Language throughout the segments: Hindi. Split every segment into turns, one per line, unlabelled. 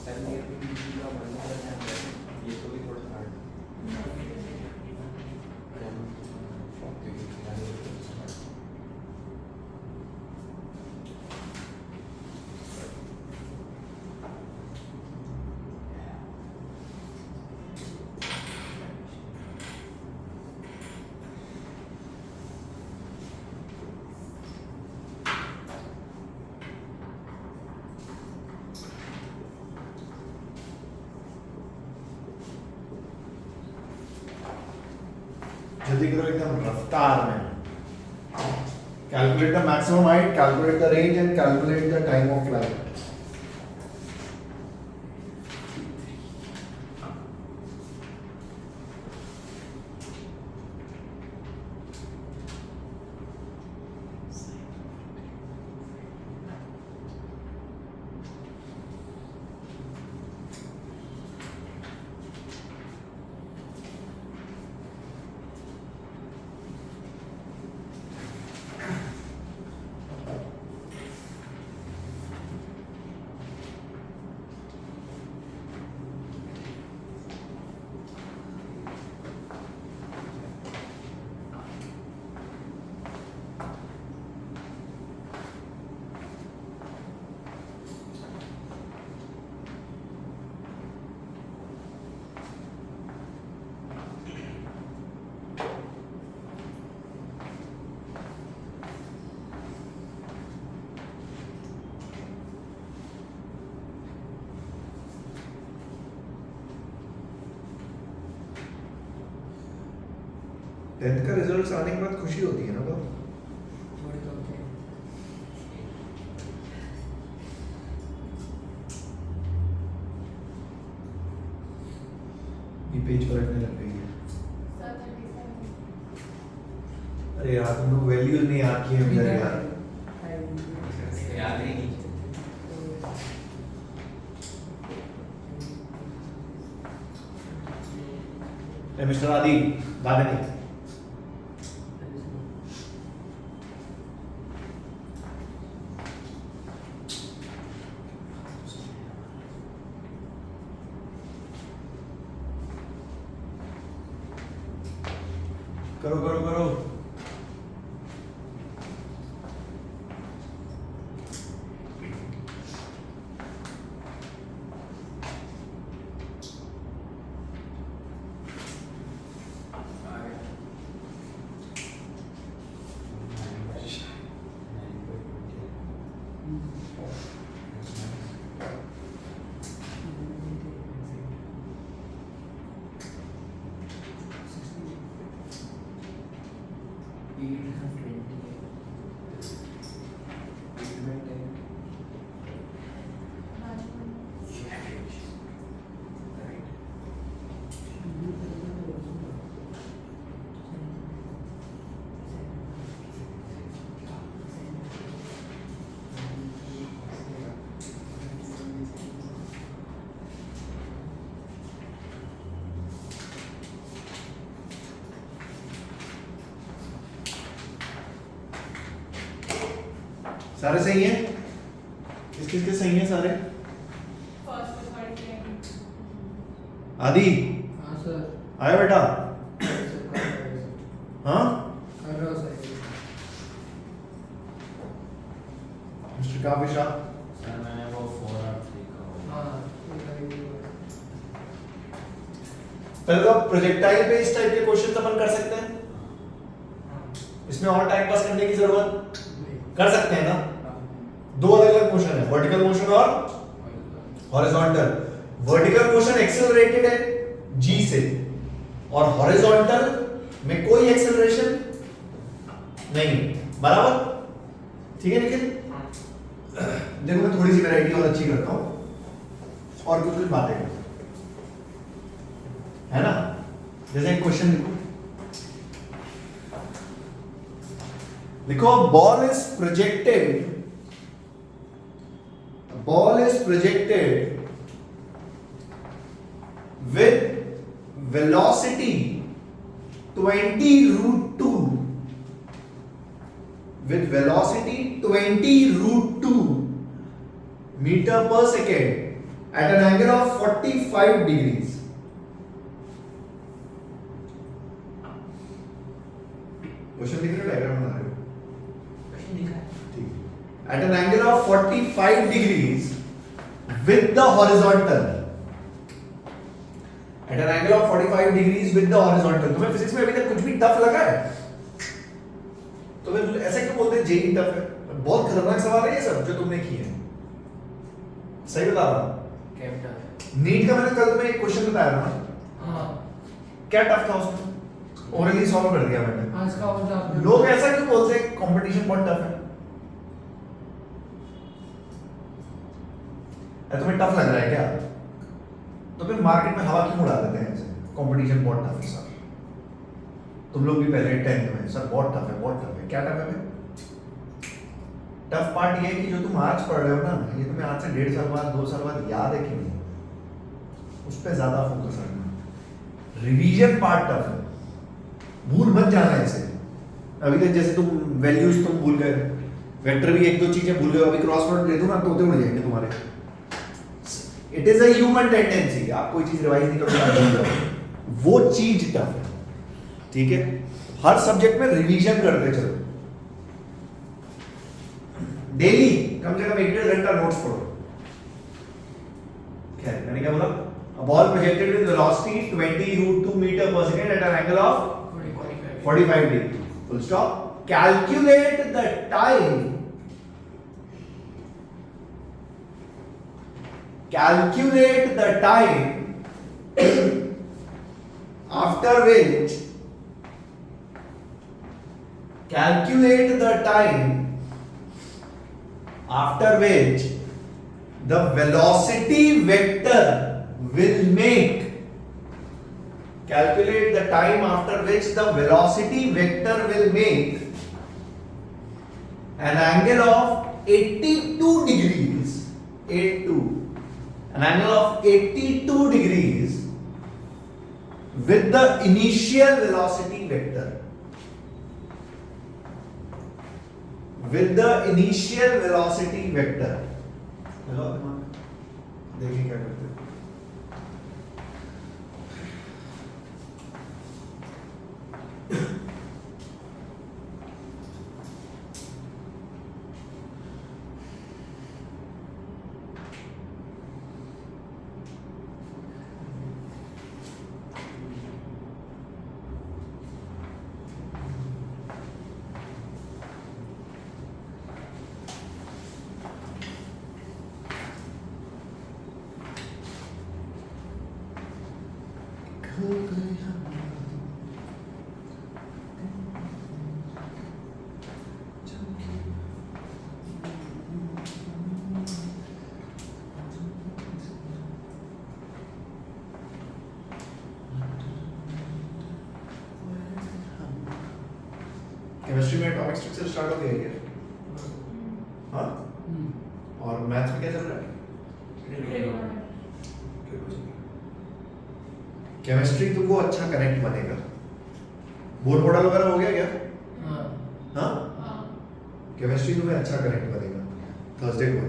ये तो भी थोड़ा हार्ड।
जल्दी करो एकदम रफ्तार में। Calculate the maximum height, calculate the range and calculate the time of flight. Tenth का रिजल्ट आने के बाद खुशी होती है ना बहुत। ये पेज पलटने लग गई है। अरे यार तुम लोग वैल्यूज नहीं याद किए मेरे यार।
याद ही नहीं।
मिस्टर आदि दादनी करो करो करो। सारे सही हैं? किसके सही हैं सारे? आदि
हाँ सर।
आया बेटा? हाँ मिस्टर काफी शाह
सर मैंने वो 4 और 3 का
पहले तो प्रोजेक्टाइल पे इस टाइप के क्वेश्चन अपन कर सकते हैं। इसमें और टाइम पास करने की जरूरत कर सकते हैं ना। दो अलग अलग मोशन है, वर्टिकल मोशन और हॉरिजॉन्टल। वर्टिकल मोशन एक्सेलरेटेड है g से और हॉरिजॉन्टल में कोई एक्सेलरेशन नहीं, बराबर? ठीक है निखिल? देखो मैं थोड़ी सी वैरायटी और अच्छी करता हूं और कुछ कुछ बातें करता हूं, है ना? जैसे एक क्वेश्चन लिखो ball is projected with velocity 20√2 with velocity 20√2 meter per second at an angle of 45 degrees. Question दिख रहा है, डायग्राम बना रहे हो?
क्वेश्चन दिखा है।
ठीक। At an angle of 45 degrees with the horizontal. At an angle of 45 degrees with the horizontal. तुम्हें फिजिक्स में अभी तक कुछ भी टफ लगा है? तो फिर ऐसे क्यों बोलते हैं जेई टफ है? बहुत खतरनाक सवाल है ये सब जो तुमने किए हैं। सही बता रहा हूँ।
कैप्टन।
नीट का मैंने कल तुम्हें एक क्वेश्चन बताया था ना,
हाँ।
क्या टफ था उसमें? ओरली सॉल्व कर दिया मैंने।
आज का और आपने
लोग ऐसा क्यों बोलते हैं कंपटीशन बहुत टफ है? तुम्हें टफ लग रहा है क्या? तो फिर मार्केट में हवा क्यों उड़ा देते हैं ऐसे? कंपटीशन बहुत टफ है सर। तुम लोग भी पहले 10th में सर बहुत टफ है, बहुत टफ है। क्या टफ है भाई? टफ पार्ट ये है कि जो तुम आज पढ़ रहे हो ना, ये तुम्हें आज से 1.5 साल बाद 2 साल बाद याद है कि नहीं, उस पर ज्यादा फोकस रखना। रिवीजन पार्ट टफ है, भूल मत जाना ऐसे। अभी तक जैसे तुम वैल्यूज तुम भूल गए, वेक्टर भी 1-2 चीजें भूल गए, अभी क्रॉस प्रोडक्ट दे दूं ना तोते उड़ जाएंगे तुम्हारे। It is a human tendency, आप कोई चीज रिवाइज नहीं करोगे आप भूल जाओगे, वो चीज टफ है। ठीक है, हर सब्जेक्ट में रिवीजन करते चलो, डेली कम से कम 1-1.5 घंटा नोट्स पढ़ो। क्या मैंने क्या बोला? A ball projected with velocity 20√2 meter per second at an angle of 45 degree. Full stop. Calculate the time. Calculate the time after which. Calculate the time after which the velocity vector will make. Calculate the time after which the velocity vector will make an angle of 82 degrees. 82. An angle of 82 degrees with the initial velocity vector. With the initial velocity vector. लगाओ दिमाग, देखिए क्या करते हैं। केमिस्ट्री में एटॉमिक स्ट्रक्चर स्टार्ट हो गया है क्या? हाँ? और मैथ्स में क्या चल रहा है? केमिस्ट्री तुमको अच्छा कनेक्ट बनेगा। बोर्ड मॉडल वगैरह हो गया क्या? हाँ? केमिस्ट्री तुम्हें अच्छा कनेक्ट बनेगा थर्सडे को।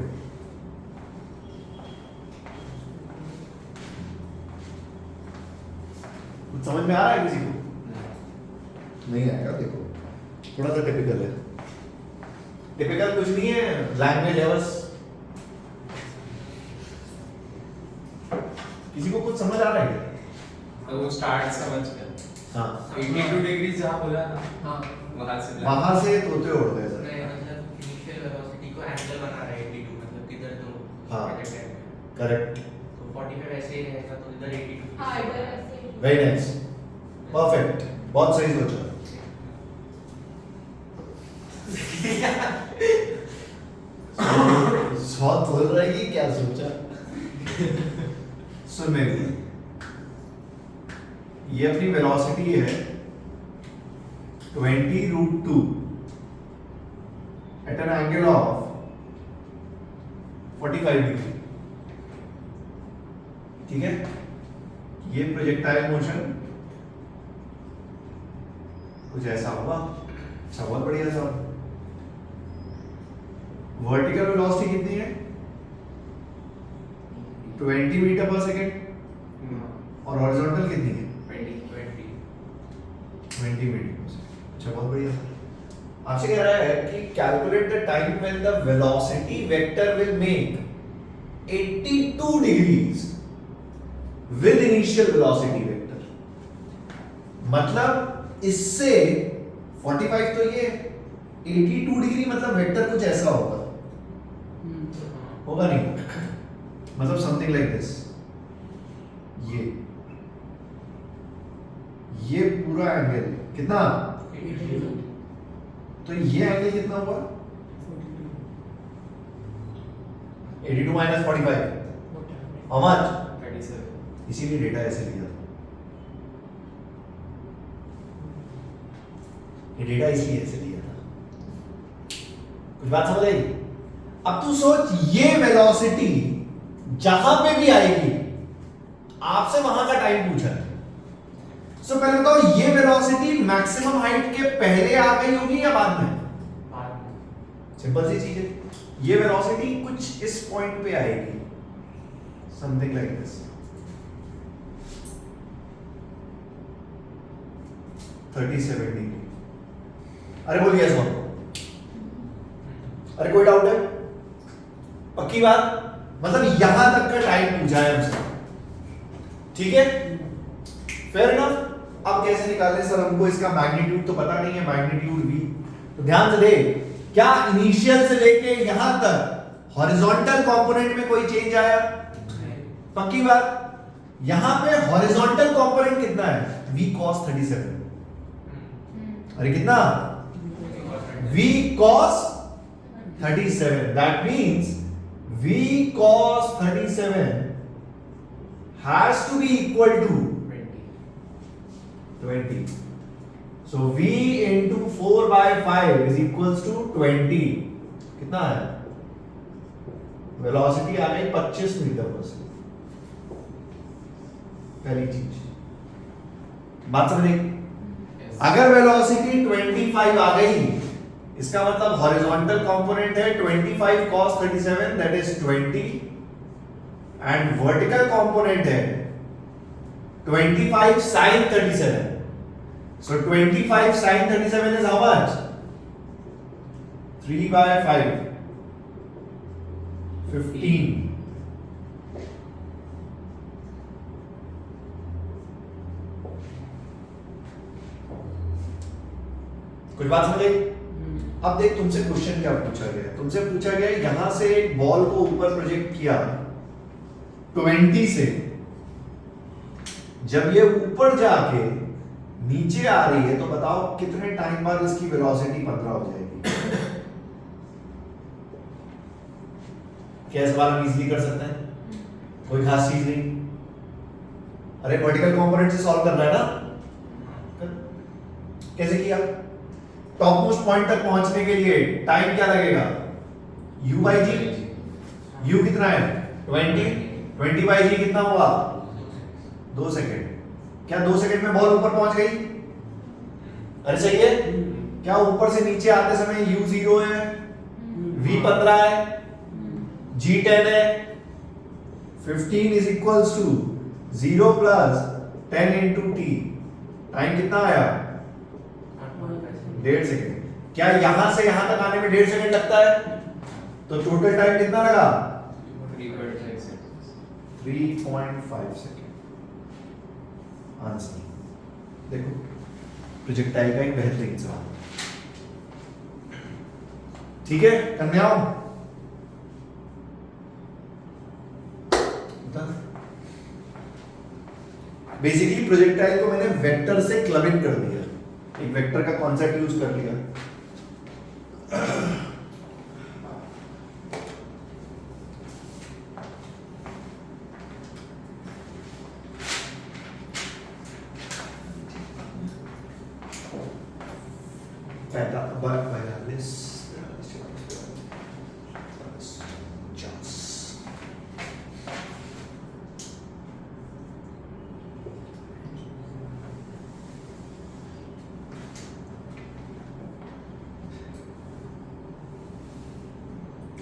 कुछ समझ में आ रहा है किसी को? नहीं आएगा, देखो थोड़ा सा टिपिकल है। टिपिकल कुछ नहीं है, लैंग्वेज है बस। किसी को कुछ समझ आ रहा है क्या?
तो वो स्टार्ट समझ गया।
हाँ
82 डिग्री जहाँ बोला ना,
हाँ
वहाँ से
तोते उड़ते हैं सर।
नहीं मतलब इनिशियल वेलोसिटी को एंगल बना रहा है 82 मतलब किधर तो
हाँ।
प्रोजेक्ट है
करेक्ट,
तो 45 ऐसे ही रहेगा तो इधर 82
हाँ इधर ऐसे
वेरी नाइस, परफेक्ट, बहुत सही सोचा। बहुत बोल रहा है कि क्या सोचा। सुन मेरी, ये अपनी वेलोसिटी है 20√2 at an angle of 45 degree. ठीक है, ये प्रोजेक्टाइल मोशन कुछ ऐसा होगा। अच्छा बहुत बढ़िया साहब। वर्टिकल वेलोसिटी कितनी है? 20 मीटर पर सेकेंड और हॉरिजॉन्टल कितनी है 20 मीटर पर सेकेंड। अच्छा बहुत बढ़िया। आपसे कह रहा है कि calculate the time when the velocity vector will make 82 degrees with initial velocity vector. मतलब इससे 45 तो ये 82 डिग्री मतलब वेक्टर कुछ ऐसा होगा, होगा नहीं, मतलब समथिंग लाइक दिस। ये पूरा एंगल कितना, तो ये एंगल कितना हुआ 82 माइनस 45 हाउ मच 37। इसीलिए डेटा ऐसे लिया था, ये डेटा इसलिए ऐसे लिया था। कुछ बात समझ आई? अब तू सोच ये वेलोसिटी जहां पे भी आएगी आपसे वहां का टाइम पूछा है। सो पहले बताओ ये वेलोसिटी मैक्सिमम हाइट के पहले आ गई होगी या बाद में? सिंपल सी चीज है। ये वेलोसिटी कुछ इस पॉइंट पे आएगी, समथिंग लाइक दिस। 37 डिग्री। अरे बोलिए ऐसा, अरे कोई डाउट है? पक्की बात, मतलब यहां तक का टाइम पूछा है हमसे, ठीक है? Fair enough. अब कैसे निकालें सर, हमको इसका मैग्नीट्यूड तो पता नहीं है, मैग्नीट्यूड भी तो ध्यान से देख। क्या इनिशियल से लेके यहां तक हॉरिजॉन्टल कंपोनेंट में कोई चेंज आया? पक्की बात। यहां पे हॉरिजॉन्टल कंपोनेंट कितना है? v cos 37। अरे कितना? v cos 37। That means v cos 37 has to be equal to 20. So v into 4 by 5 is equals to 20. कितना है? वेलोसिटी आ गई 25 मीटर पर सेकेंड। पहली चीज बात समझ गई? अगर वेलोसिटी 25 आ गई, इसका मतलब हॉरिजॉन्टल कंपोनेंट है 25 cos 37 that is 20 and vertical component है 25 sin 37. So 25 sin 37 is how much? 3 by 5. 15. कुछ बात समझ आई? अब देख तुमसे क्वेश्चन क्या पूछा गया है। तुमसे पूछा गया है यहां से एक बॉल को ऊपर प्रोजेक्ट किया 20 से, जब ये ऊपर जाके नीचे आ रही है तो बताओ कितने टाइम बाद इसकी वेलोसिटी 15 हो जाएगी? क्या इस बार हम इजीली कर सकते हैं? कोई खास चीज नहीं। अरे वर्टिकल कंपोनेंट से सॉल्व करना है ना। कैसे किया? टॉप मोस्ट पॉइंट तक पहुंचने के लिए टाइम क्या लगेगा? u by g। u कितना है 20, 20 by g कितना हुआ 2 सेकेंड। क्या 2 सेकेंड में बॉल ऊपर पहुंच गई? अरे सही है। क्या ऊपर से नीचे आते समय u 0 है, v 15 है, g 10 है। 15 is equals to 0 plus 10 into t। Time कितना आया? 1.5 सेकेंड। क्या यहां से यहां तक आने में 1.5 सेकेंड लगता है? तो टोटल टाइम कितना लगा? 3.5 सेकेंड। आंसर देखो, प्रोजेक्टाइल का एक बेहतरीन सवाल। ठीक है कन्याओं, बेसिकली प्रोजेक्टाइल को मैंने वेक्टर से क्लब इन कर दिया, एक वेक्टर का कॉन्सेप्ट यूज कर लिया।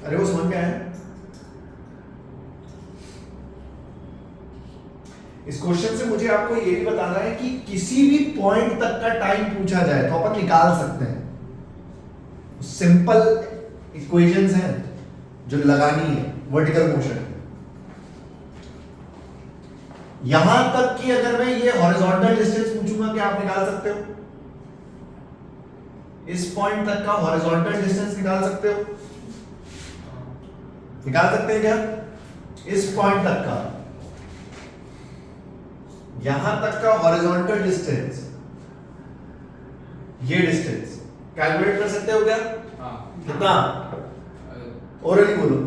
अरे वो समझ में आया? इस क्वेश्चन से मुझे आपको ये भी बताना है कि किसी भी पॉइंट तक का टाइम पूछा जाए तो अपन निकाल सकते हैं। सिंपल इक्वेशंस हैं जो लगानी है वर्टिकल मोशन। यहां तक कि अगर मैं ये हॉरिजॉन्टल डिस्टेंस पूछूंगा क्या आप निकाल सकते हो? इस पॉइंट तक का हॉरिजॉन्टल डिस्टेंस निकाल सकते हो? निकाल सकते हैं क्या? इस पॉइंट तक का, यहां तक का हॉरिजॉन्टल डिस्टेंस, ये डिस्टेंस कैलकुलेट कर सकते हो क्या? कितना? ओरली बोलो।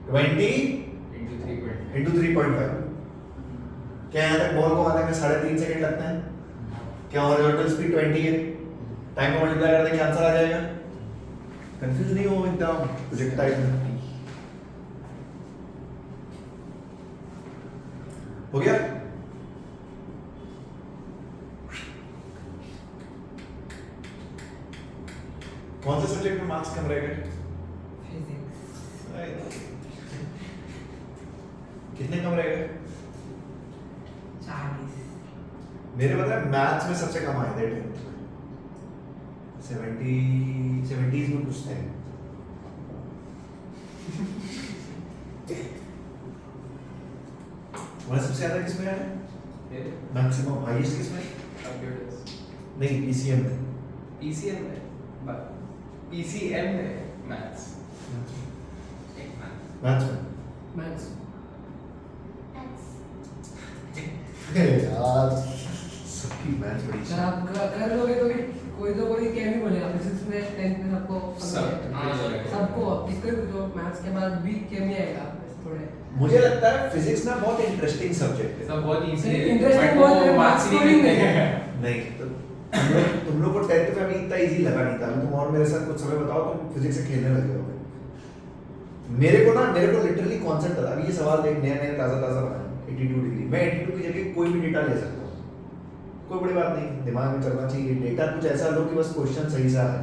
20 into 3.5। क्या यहां तक बॉल को आने में 3.5 सेकंड लगते हैं? क्या हॉरिजॉन्टल स्पीड 20 है? टाइम को मल्टीप्लाई कर देंगे आंसर आ जाएगा। कंफ्यूज नहीं हो एकदम प्रोजेक्टाइल में। हो गया? कौन से सब्जेक्ट में मार्क्स कम रहेगा?
फिजिक्स
कितने कम रहेगा?
40।
मेरे पता है मैथ्स में सबसे कम आए थे 70s में पूछते हैं। तुम्हारा सबसे ज्यादा किस में आया? मैक्सिमम हाईएस्ट किस में? नहीं पीसीएम में।
PCM में मैथ्स।
मैथ्स में
मैथ्स
यार सबकी मैथ्स बड़ी
अगर आप कर लोगे तो कोई क्या भी बोलेगा। फिजिक्स में 10th में सबको सबको किसको भी जो मैथ्स के बाद भी क्या नहीं आएगा थोड़े।
मुझे लगता है फिजिक्स ना बहुत इंटरेस्टिंग सब्जेक्ट है।
सब बहुत इजी है।
इंटरेस्टिंग बहुत है,
मार्क्स
मार्क्स
नहीं
नहीं
मिलते हैं।
नहीं तो तुम लोग को 10th में अभी इतना इजी लगा नहीं था। तुम और मेरे साथ कुछ समय बताओ तुम फिजिक्स से खेलने लगे होगे। मेरे को लिटरली कॉन्सेप्ट था। अभी ये सवाल देख नया ताजा बना 82 डिग्री। मैं 82 की जगह कोई भी डेटा ले सकता हूँ, कोई बड़ी बात नहीं। दिमाग में चलना चाहिए। डेटा कुछ ऐसा लो कि बस क्वेश्चन सही सा है।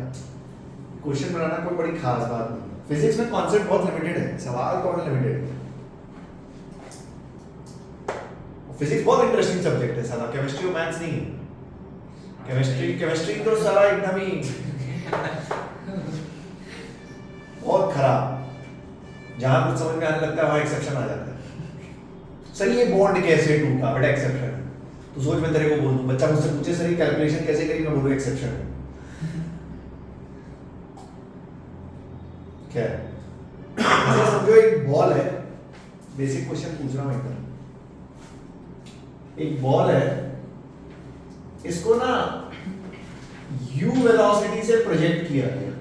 क्वेश्चन बनाना कोई बड़ी खास बात नहीं। फिजिक्स में कॉन्सेप्ट बहुत लिमिटेड है, सवाल तो अनलिमिटेड है। फिजिक्स बहुत इंटरेस्टिंग सब्जेक्ट है साला। केमिस्ट्री और मैथ्स नहीं है। केमिस्ट्री तो सारा एकदम ही बहुत खराब। जहां कुछ समझ में आने लगता है वहां एक्सेप्शन आ जाता है। सर ये बॉन्ड कैसे टूटा? बड़ा एक्सेप्शन है। तो सोच मैं तेरे को बोल दूं, बच्चा मुझसे पूछे सर ये कैलकुलेशन कैसे करी, मैं बोलूं एक्सेप्शन है। क्या है? ऐसा समझो एक बॉल है। बेसिक क्वेश्चन पूछ रहा हूं एकदम। एक बॉल है, इसको ना u वेलोसिटी से प्रोजेक्ट किया गया।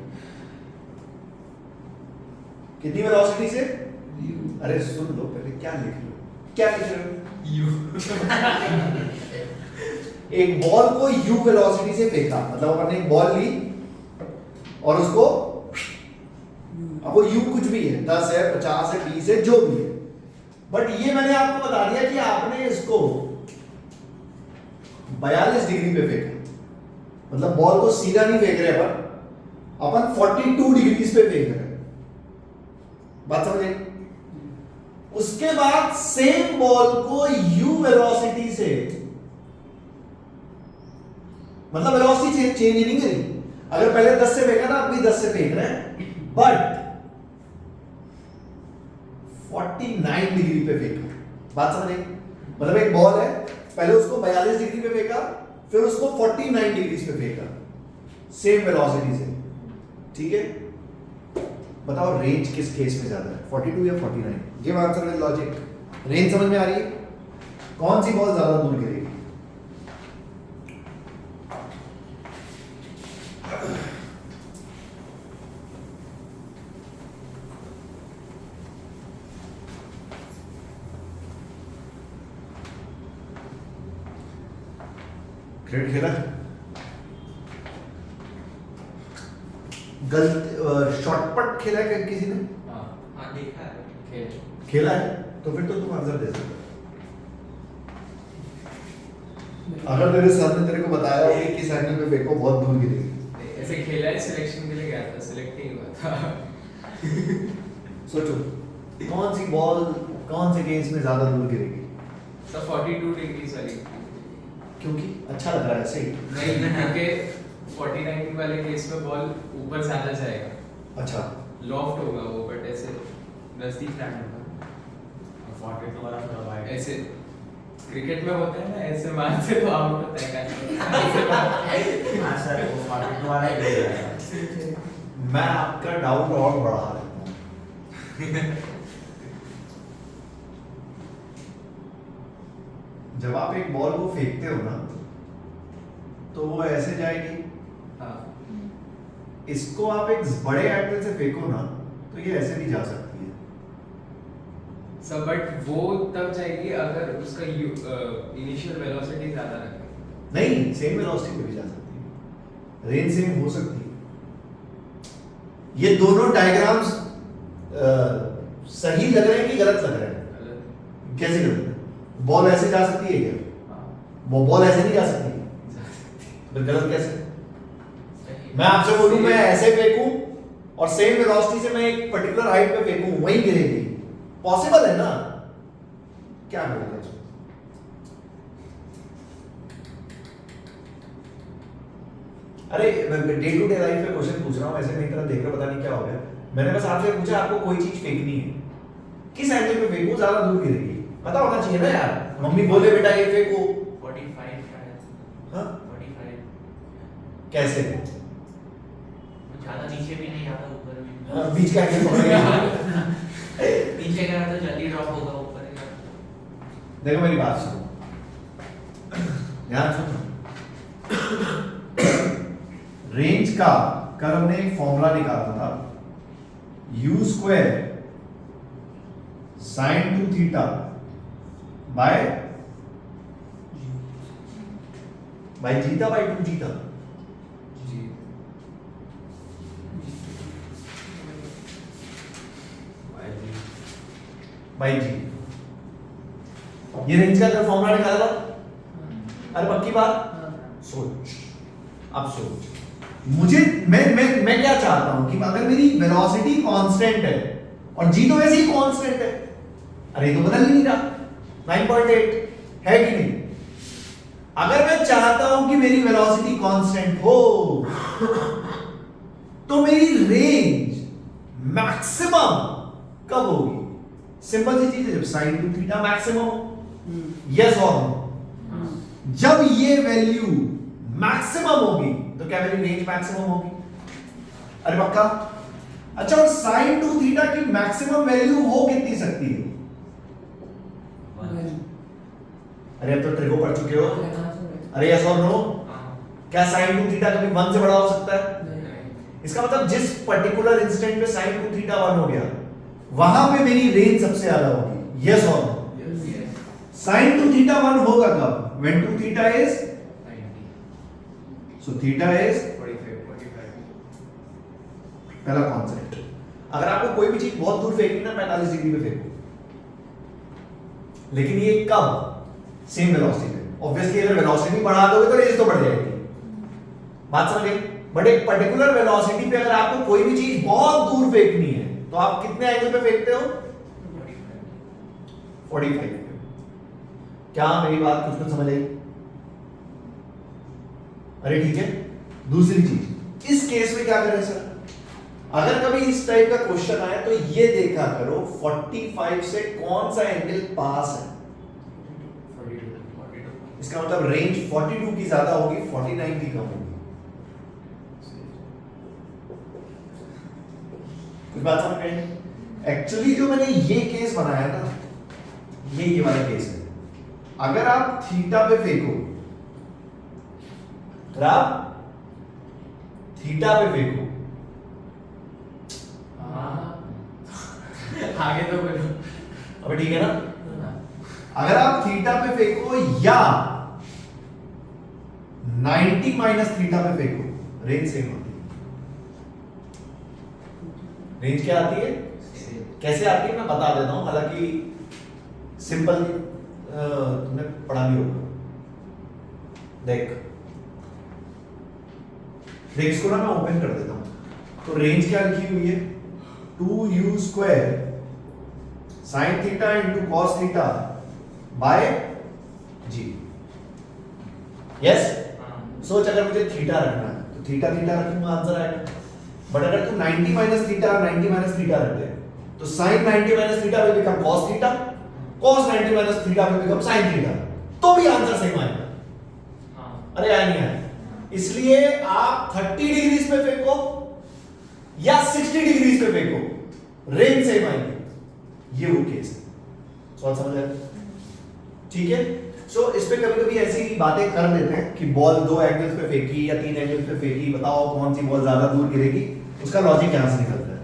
कितनी वेलोसिटी से? अरे सुन लो पहले, क्या लिख लो, क्या लिख रहे हो? एक बॉल को u वेलोसिटी से फेंका, मतलब अपन ने एक बॉल ली और उसको, अब वो u कुछ भी है, 10 है, 50 है, 20 है, जो भी है, बट ये मैंने आपको बता दिया कि आपने इसको 42 डिग्री पे फेंका। मतलब बॉल को सीधा नहीं फेंक रहे अपन 42 डिग्रीज पे फेंक रहे हैं। बात समझे? उसके बाद सेम बॉल को u वेलोसिटी से, मतलब वेलोसिटी चेंज नहीं करी। अगर पहले 10 से फेंका ना, अब भी 10 से फेंक रहे हैं, बट 49 डिग्री पे फेंका। बात समझे? मतलब एक बॉल है, पहले उसको 42 डिग्री पे फेंका, फिर उसको 49 डिग्री पे फेंका, सेम वेलोसिटी से। ठीक है, बताओ रेंज किस केस में ज्यादा है, 42 या 49? Give answer with logic. Range समझ में आ रही है? कौन सी बॉल ज्यादा दूर गिरेगी? क्रिकेट खेला? गलत शॉर्टपट खेला है क्या किसी ने?
हाँ देखा है।
खेला है? तो फिर तो तुम आंसर दे सकते हो। अगर तेरे सर ने तेरे को बताया हो कि किस एंगल पे फेंको बहुत दूर गिरेगी।
ऐसे खेला है, सिलेक्शन के लिए गया था, सिलेक्ट नहीं हुआ था।
सोचो कौन सी बॉल कौन से केस में ज्यादा दूर गिरेगी?
सब 42 डिग्रीज वाली।
क्योंकि अच्छा लग रहा है ऐसे ही।
नहीं, क्योंकि 49 वाले केस में बॉल ऊपर ज्यादा जाएगा,
अच्छा
लॉफ्ट होगा वो, बट ऐसे नजदीक लैंड होगा।
42 वाला थोड़ा वाइड है।
ऐसे क्रिकेट में होता है ना, ऐसे मारते तो आउट होता है कैच।
हाँ सर, वो 42 वाला ही गिर रहा है।
मैं आपका डाउट और बढ़ा देता हूँ। जब आप एक बॉल को फेंकते हो ना, तो वो ऐसे जाएगी।
हाँ,
इसको आप एक बड़े एंगल से फेंको ना, तो ये ऐसे भी जा सकती है।
सब बट वो तब जाएगी अगर उसका इनिशियल वेलोसिटी ज्यादा रखे।
नहीं, सेम वेलोसिटी पे भी जा सकती है, रेंज सेम हो सकती है। ये दोनों डायग्राम्स सही लग रहे हैं कि गलत लग रहे हैं? कैसे लग रहे हैं? बॉल ऐसे जा सकती है क्या? वो बॉल ऐसे नहीं जा सकती, फिर गलत कैसे? मैं आपसे बोलूं मैं ऐसे फेंकूं और सेम वेलोसिटी से मैं एक पर्टिकुलर हाइट पे फेंकूं, वहीं गिरेगी, पॉसिबल है ना? क्या बोलेगा इसमें? अरे डे टू डे लाइफ में क्वेश्चन पूछ रहा हूं, ऐसे मेरी तरफ देख रहे, पता नहीं क्या हो गया। मैंने बस आपसे पूछा आपको कोई चीज फेंकनी है, किस एंगल पे फेंकूं ज्यादा दूर गिरेगी? पता होना चाहिए ना यार। मम्मी बोले बेटा ये फेंको।
45 शायद।
हाँ?
45।
कैसे?
ज्यादा नीचे भी नहीं आता, ऊपर भी।
हाँ, बीच का एंगल पकड़ेगा।
नीचे गया तो जल्दी ड्रॉप होगा, ऊपर ही
देखो मेरी बात सुनो, ध्यान सुनो। रेंज का कल हमने एक फॉर्मूला निकाला था, u square sin 2 theta by zeta by 2 zeta.
G,
by g. ये रेंज का कल फॉर्मूला निकाला था। अरे पक्की बात? सोच, अब सोच। मुझे मैं क्या चाहता हूं कि अगर मेरी वेलोसिटी कांस्टेंट है और जी तो वैसे ही कांस्टेंट है, अरे तो बदल ही नहीं रहा, 9.8 है कि नहीं? अगर मैं चाहता हूं कि मेरी वेलोसिटी कांस्टेंट हो, तो मेरी रेंज मैक्सिमम कब होगी? सिंपल सी चीज है, जब sin 2 थीटा मैक्सिमम हो। यस और नो? जब ये वैल्यू मैक्सिमम होगी तो क्या मेरी रेंज मैक्सिमम होगी? अरे पक्का? अच्छा, और sin 2 थीटा की मैक्सिमम वैल्यू हो कितनी सकती है? अरे अब तो ट्रिको पढ़ चुके हो। अरे यस और नो? क्या sin 2 थीटा कभी 1 से बड़ा हो सकता है? इसका मतलब जिस पर्टिकुलर इंस्टेंट पे sin 2 थीटा 1 हो गया, वहां पे मेरी रेंज सबसे ज्यादा होगी। यस और नो? sin 2 थीटा 1 होगा कब? when 2 theta is
90,
so theta is
45।
पहला कॉन्सेप्ट। अगर आपको कोई भी चीज बहुत दूर फेंकनी ना, 45 डिग्री पे फेंको, लेकिन ये कब? सेम वेलोसिटी पे। ऑब्वियसली अगर वेलोसिटी बढ़ा दोगे तो रेंज तो बढ़ जाएगी, बात समझ गए? बट एक पर्टिकुलर वेलोसिटी पे अगर आपको कोई भी चीज बहुत दूर फेंकनी है, तो आप कितने एंगल पे फेंकते हो? 45 पे। क्या मेरी बात कुछ समझ आई? अरे ठीक है। दूसरी चीज, इस केस में क्या करें सर? अगर कभी इस टाइप का क्वेश्चन आए तो ये देखा करो 45 से कौन सा एंगल पास है।
42।
इसका मतलब रेंज 42 की ज्यादा होगी, 49 की कम होगी। कुछ बात समझ गए? एक्चुअली जो मैंने ये केस बनाया ना, ये वाला केस है। अगर आप थीटा पे फेंको, अगर आप थीटा पे फेंको,
आगे तो बोलो।
अबे ठीक है ना? अगर आप थीटा पे फेंको या 90 माइनस थीटा पे फेंको, रेंज सेम होती है। रेंज क्या आती है? कैसे आती है मैं बता देता हूं, हालांकि सिंपल तुमने पढ़ा भी होगा। देख इसको ना मैं ओपन कर देता हूं। तो रेंज क्या लिखी हुई है? 2u square sin theta into cos theta by g। Yes सोच, अगर मुझे थीटा रखना है तो थीटा थीटा रखूंगा, आंसर आएगा। बट अगर तू 90 माइनस थीटा 90 माइनस थीटा रख दे तो sin 90 minus theta will become cos theta, cos 90 minus theta will become sin theta, तो भी आंसर सेम आएगा। अरे आया नहीं आया? इसलिए आप 30 डिग्रीज पे फेंको या 60 डिग्रीज पे फेंको, रेंज सेम आएगी। ये वो केस है। सवाल समझ आया? ठीक है। सो इस पे कभी कभी ऐसी बातें कर देते हैं कि बॉल 2 एंगल्स पे फेंकी या 3 एंगल्स पे फेंकी, बताओ कौन सी बॉल ज्यादा दूर गिरेगी। उसका लॉजिक यहां से निकलता है।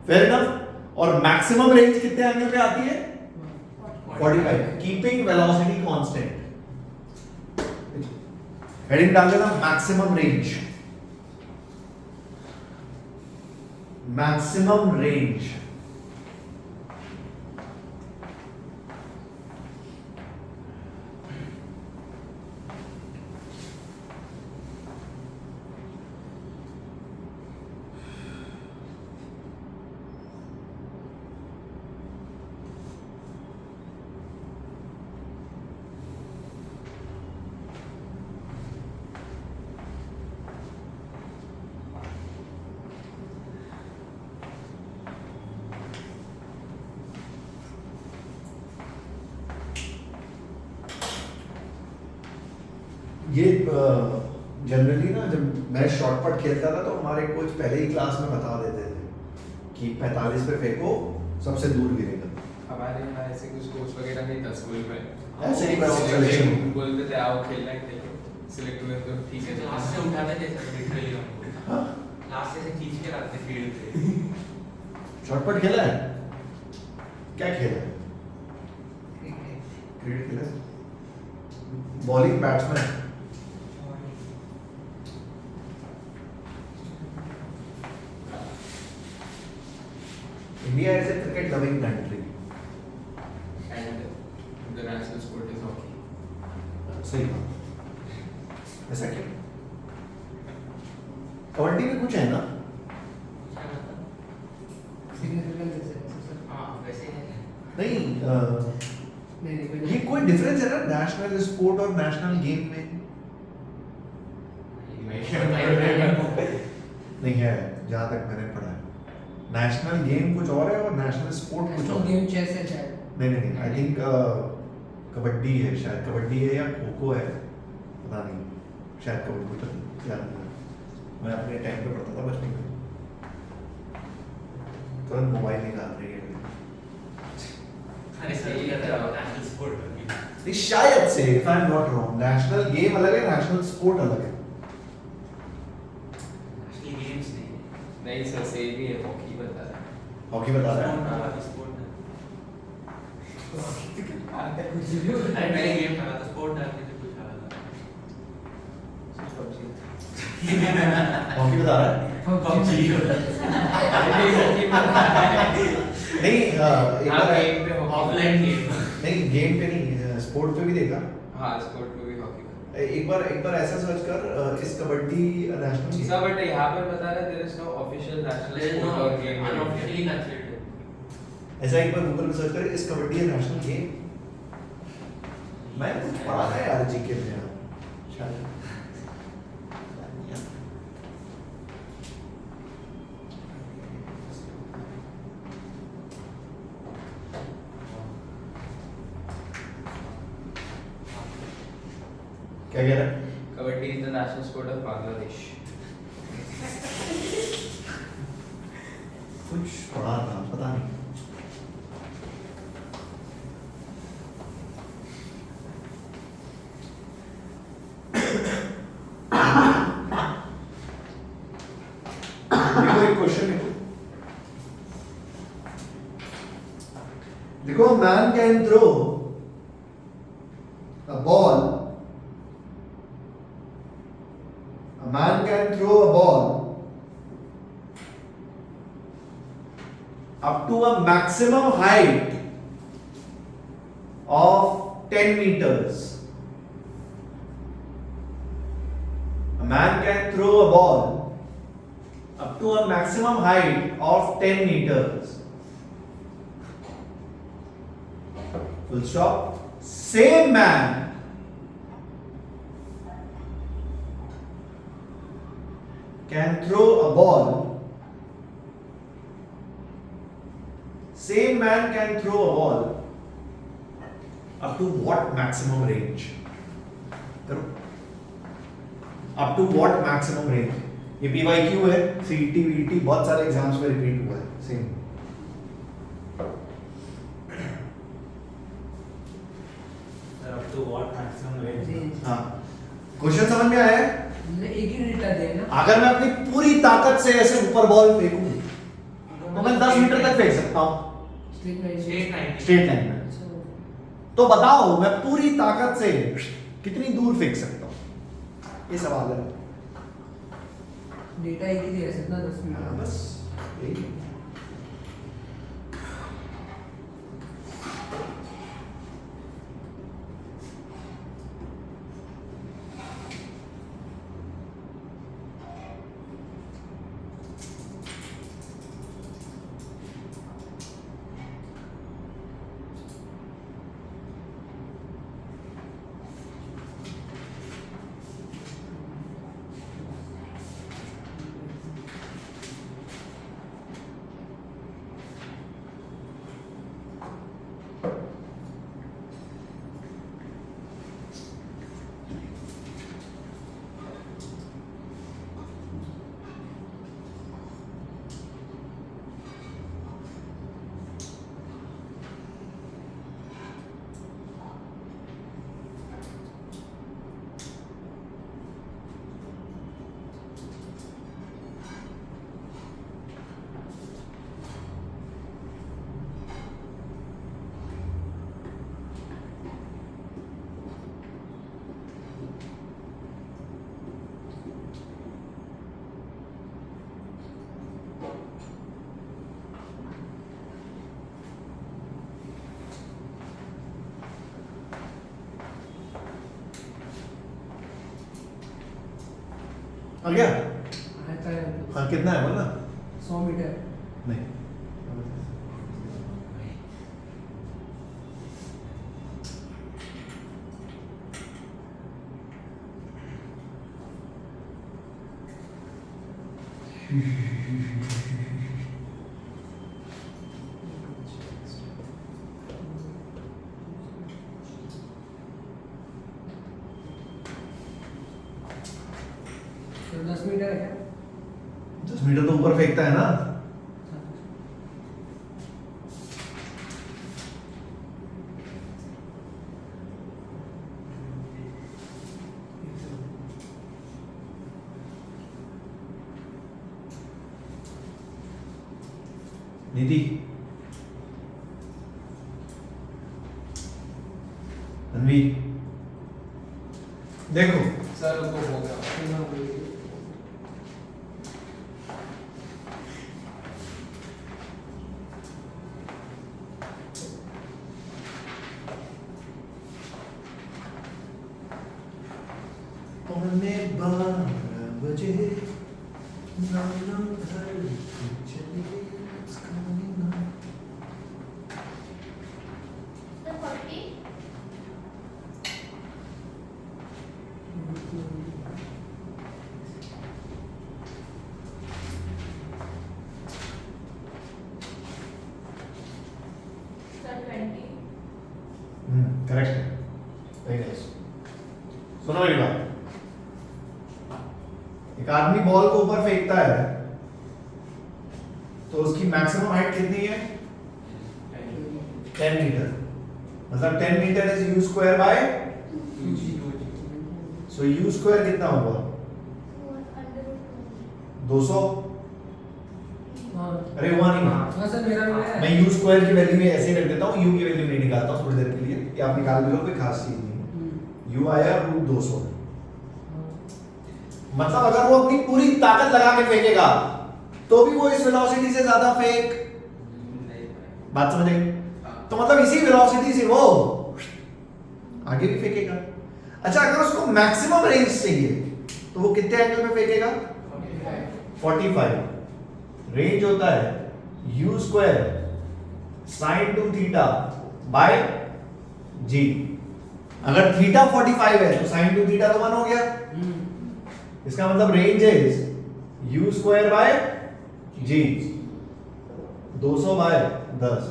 Fair enough. और मैक्सिमम रेंज कितने एंगल पे आती है? 45, कीपिंग वेलोसिटी कांस्टेंट। हेडिंग डाल देना मैक्सिमम रेंज। मैक्सिमम रेंज ये जनरली ना जब मैं शॉर्टपट खेलता था तो हमारे कोच पहले ही क्लास में बता देते थे कि 45 पे फेंको, सबसे दूर गिरेगा।
हमारे यहाँ ऐसे कुछ कोच वगैरह नहीं था स्कूल में,
ऐसे ही मैं सिलेक्शन
बोलते थे आओ खेलना है, खेलो सिलेक्ट हुए तो ठीक है।
लास्ट से उठाते थे सर लिटरली हमको, लास्ट से खींच के लाते फील्ड पे।
शॉर्टपट खेला है? क्या खेला है? क्रिकेट खेला है? Bowling batsman? India is a cricket loving country.
And the national sport is hockey.
सही बात। ऐसा क्यों? कबड्डी में कुछ है ना?
सिग्निफिकेंस है सर।
हाँ वैसे है।
नहीं
नहीं
ये कोई डिफरेंस है ना नेशनल स्पोर्ट और नेशनल गेम में? नहीं है, जहाँ तक मैंने पढ़ा है। नेशनल गेम कुछ और है और नेशनल स्पोर्ट कुछ और है।
गेम चेस है शायद।
नहीं आई थिंक कबड्डी है शायद, कबड्डी है या खो खो है, पता नहीं, शायद कबड्डी, पता नहीं, याद नहीं। मैं अपने टाइम पे पढ़ता था बचपन में। तुरंत मोबाइल निकाल रही है।
अरे सर ये कहता है नेशनल स्पोर्ट
नहीं शायद से, if I am not wrong, national game अलग है, नेशनल स्पोर्ट अलग है।
नेशनल गेम्स
नहीं सर सेम ही है, हॉकी बता रहा है।
हॉकी बता रहा है।
नहीं स्पोर्ट अरे मैंने गेम खेला था स्पोर्ट डालने से कुछ आया
हॉकी बता रहा है।
पबजी
नहीं एक बार
गेम पे
ऑफलाइन गेम
नहीं, गेम पे नहीं, स्पोर्ट पे भी देखा।
हाँ स्पोर्ट में भी हॉकी।
एक बार ऐसा सर्च कर, इस कबड्डी नेशनल
सर बट यहाँ पर बता रहा है there is no official national sport और गेम
अनऑफिशियली कंसीडर्ड
ऐसा एक बार गूगल पे सर्च कर, इस कबड्डी नेशनल गेम। मैं कुछ पढ़ा था यार जीके में शायद। क्या कह रहा है?
Kabaddi is the national sport of Bangladesh.
कुछ पढ़ा था, पता नहीं। देखो एक क्वेश्चन देखो, man can throw a ball. A man can throw a ball up to a maximum height of 10 meters. A man can throw a ball up to a maximum height of 10 meters. Full stop. Same man can throw a ball. Same man can throw a ball up to what maximum range? करो. Up to what maximum range? ये PYQ है, CET, VET बहुत सारे एग्जाम्स में रिपीट हुआ है. Same.
Up to what maximum range?
हाँ. क्वेश्चन समझ में आया है?
एक ही डेटा दिया है ना.
अगर मैं अपनी पूरी ताकत से ऐसे ऊपर बॉल फेंकूं तो मैं 10 मीटर तक फेंक सकता हूं
स्ट्रेट लाइन.
स्ट्रेट लाइन में. तो बताओ मैं पूरी ताकत से कितनी दूर फेंक सकता हूं? ये सवाल है.
डेटा एक ही दिया है ना 10
हाँ,
मिनट.
बस यही. आ गया?
आता है.
हाँ कितना है बोलना?
100 मीटर.
नहीं.
तो 10 मीटर है क्या?
10 मीटर तो ऊपर फेंकता है ना. निधि, तन्वी, देखो
सर वो हो गया.
पौने 12 बजे नाना घर चली उसकी ना. करेक्ट है. Very nice. सुनो मेरी बात. एक आदमी बॉल को ऊपर फेंकता है तो उसकी मैक्सिमम हाइट कितनी है? 10 मीटर. मतलब 10 metre is u square by, so u square कितना होगा? 200.
हाँ.
अरे हुआ नहीं.
हाँ सर मेरा भी है.
मैं u स्क्वायर की वैल्यू में ऐसे ही रख देता हूँ, u की वैल्यू नहीं निकालता हूँ थोड़ी देर के लिए. ये आप निकाल भी लो, कोई खास चीज नहीं है. u आया √200. मतलब अगर वो अपनी पूरी ताकत लगा के फेंकेगा तो भी वो इस वेलोसिटी से ज्यादा फेंक. बात समझ आई? तो मतलब इसी वेलोसिटी से वो आगे भी फेंकेगा. अच्छा, अगर उसको मैक्सिमम रेंज चाहिए तो वो कितने एंगल में फेंकेगा? 45. रेंज होता है u square sin 2 theta by g. अगर थीटा 45 है तो साइन 2 थीटा तो 1 हो गया। इसका मतलब range is u square by g, 200 by 10,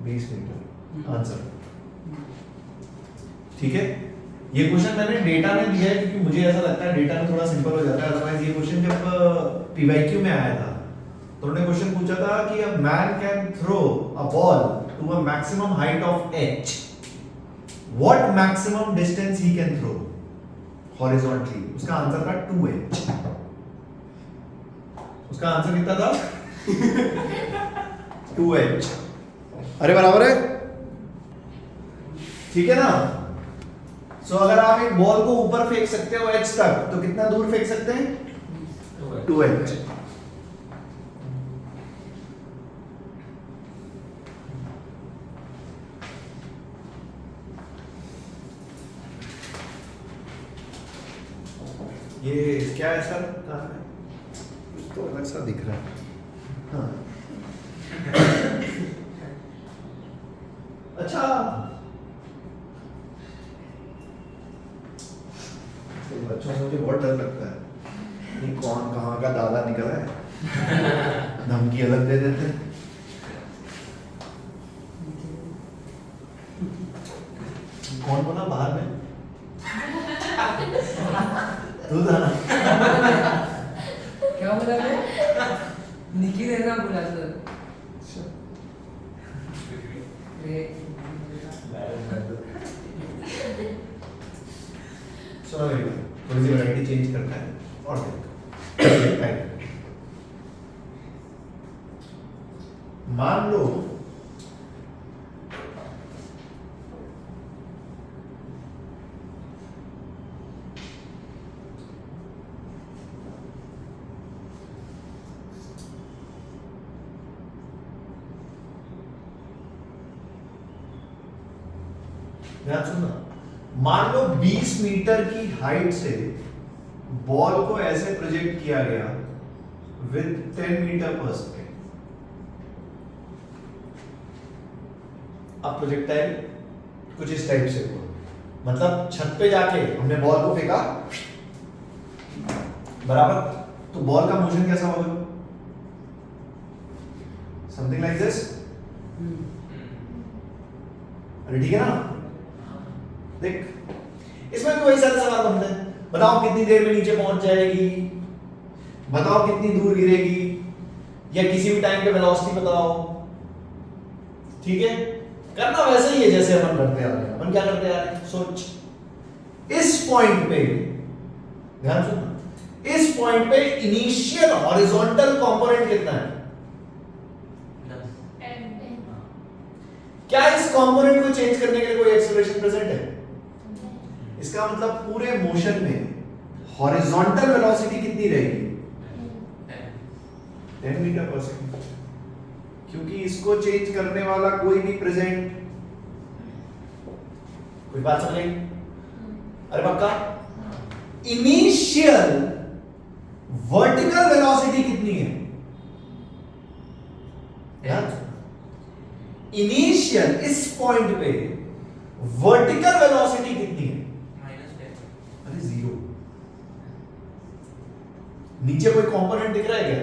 20 metre answer. ठीक है, ये क्वेश्चन मैंने डेटा में दिया है क्योंकि मुझे ऐसा लगता है डेटा में थोड़ा सिंपल हो जाता है। अदरवाइज ये क्वेश्चन जब पीवाईक्यू में आया था तो उन्होंने क्वेश्चन पूछा था कि a man can throw a ball to a maximum height of h, what maximum distance he can throw horizontally. उसका आंसर था 2h। उसका आंसर कितना था 2h। अरे बराबर है, ठीक है ना। सो अगर आप एक बॉल को ऊपर फेंक सकते हो h तक तो कितना दूर फेंक सकते हैं 2h। ये क्या है सर, कहाँ है? कुछ तो अलग सा दिख रहा है। हाँ। अच्छा, तो बच्चों से मुझे बहुत डर लगता है, ये कौन कहाँ का दादा निकला है, धमकी अलग दे देते हैं। कौन बोला बाहर में? तू था ना?
क्या बोला मैं? निखिल है ना बोला सर।
सॉरी, थोड़ी सी वैरायटी चेंज करता है और देखो। मान लो ध्यान सुनना, मान लो 20 मीटर की हाइट से बॉल को ऐसे प्रोजेक्ट किया गया विद 10 मीटर पर सेकेंड। अब प्रोजेक्टाइल कुछ इस टाइप से हुआ, मतलब छत पे जाके हमने बॉल को फेंका, बराबर, तो बॉल का मोशन कैसा होगा? Something like this. अरे ठीक है ना, देख इसमें भी वही सारे सवाल बनते हैं। बताओ कितनी देर में नीचे पहुंच जाएगी, बताओ कितनी दूर गिरेगी, या किसी भी टाइम पे वेलोसिटी बताओ। ठीक है, करना वैसे ही है जैसे अपन करते आ रहे हैं। अपन क्या करते आ रहे हैं, सोच। इस पॉइंट पे ध्यान सुनना, इस पॉइंट पे इनिशियल हॉरिजॉन्टल कंपोनेंट कितना है? क्या इस कंपोनेंट को चेंज करने के लिए कोई एक्सेलरेशन प्रेजेंट है? इसका मतलब पूरे मोशन में हॉरिजॉन्टल वेलोसिटी कितनी रहेगी? 10 मीटर पर सेकंड, क्योंकि इसको चेंज करने वाला कोई भी प्रेजेंट। कोई बात समझ आई? अरे पक्का? इनिशियल वर्टिकल वेलोसिटी कितनी है? इनिशियल इस पॉइंट पे वर्टिकल वेलोसिटी कितनी है? अरे 0। नीचे कोई कंपोनेंट दिख रहा है क्या?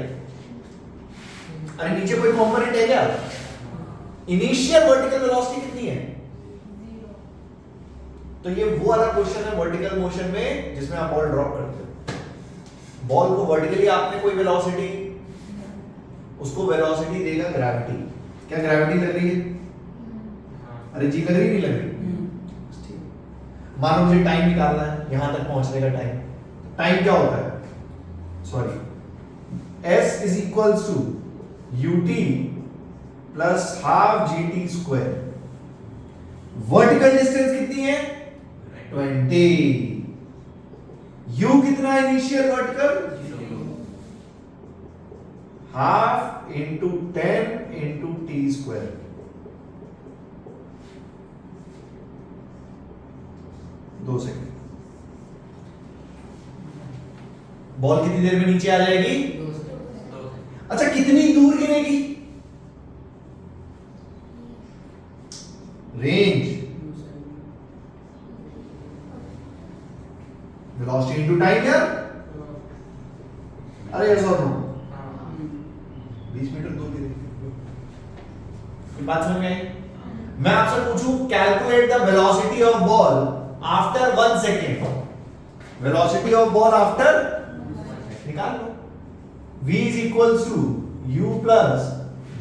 अरे नीचे कोई कंपोनेंट है क्या? इनिशियल वर्टिकल वेलोसिटी कितनी है?
0।
तो ये वो वाला क्वेश्चन है वर्टिकल मोशन में जिसमें आप बॉल ड्रॉप करते हो। बॉल को वर्टिकली आपने कोई वेलोसिटी, उसको वेलोसिटी देगा ग्रेविटी। क्या ग्रेविटी लग रही है? अरे जी लग रही नहीं लग रही? मानो मुझे टाइम निकालना है यहां तक पहुंचने का टाइम। टाइम क्या होता है? Sorry, s is equals to ut plus half gt square. Vertical distance कितनी है? 20। u कितना है initial vertical? Half into 10 into t square. दो सेकंड। बॉल कितनी देर में नीचे आ जाएगी? अच्छा, कितनी दूर गिरेगी? रेंज इनटू टाइम यार, अरे यस और नो, 20 मीटर दूर की बात समझ में आई? मैं आपसे पूछूं calculate the velocity of ball after 1 second, velocity of ball after, निकाल लो। v is equals to u plus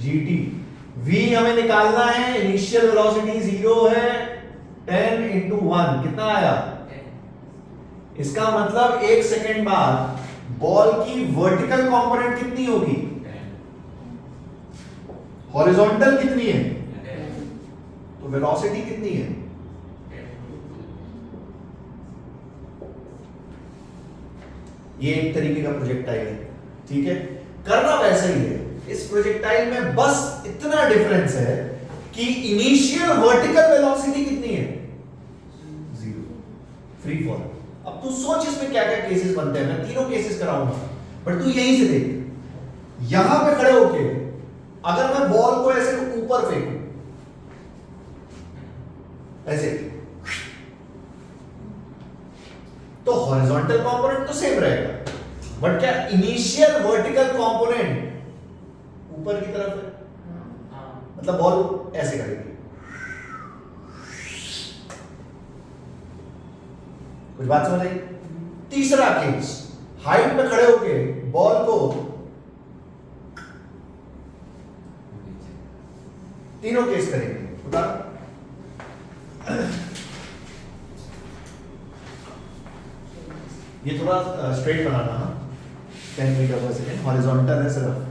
gt। v हमें निकालना है, इनिशियल वेलोसिटी 0 है, 10 इंटू 1 कितना आया? इसका मतलब 1 सेकेंड बाद बॉल की वर्टिकल कंपोनेंट कितनी होगी, हॉरिजॉन्टल कितनी है, तो वेलोसिटी कितनी है? ये एक तरीके का प्रोजेक्टाइल है, ठीक है। करना वैसा ही है, इस प्रोजेक्टाइल में बस इतना डिफरेंस है कि इनिशियल वर्टिकल वेलोसिटी कितनी है, 0, फ्री फॉल। अब तू सोच इसमें क्या क्या केसेस बनते हैं, मैं तीनों केसेस कराऊंगा, बट तू यहीं से देख, यहां पे खड़े होके अगर मैं बॉल को ऐसे ऊपर फेंकूं, ऐसे, तो हॉरिजॉन्टल कंपोनेंट तो सेम रहेगा, बट क्या इनिशियल वर्टिकल कंपोनेंट ऊपर की तरफ है, मतलब बॉल ऐसे करेगी। कुछ बात समझ आई? तीसरा केस, हाइट पे खड़े होके बॉल को, तीनों केस करेंगे। उदाहरण, ये थोड़ा स्ट्रेट बनाना, 10 मीटर पर सेकेंड, हॉरिजॉन्टल है सिर्फ।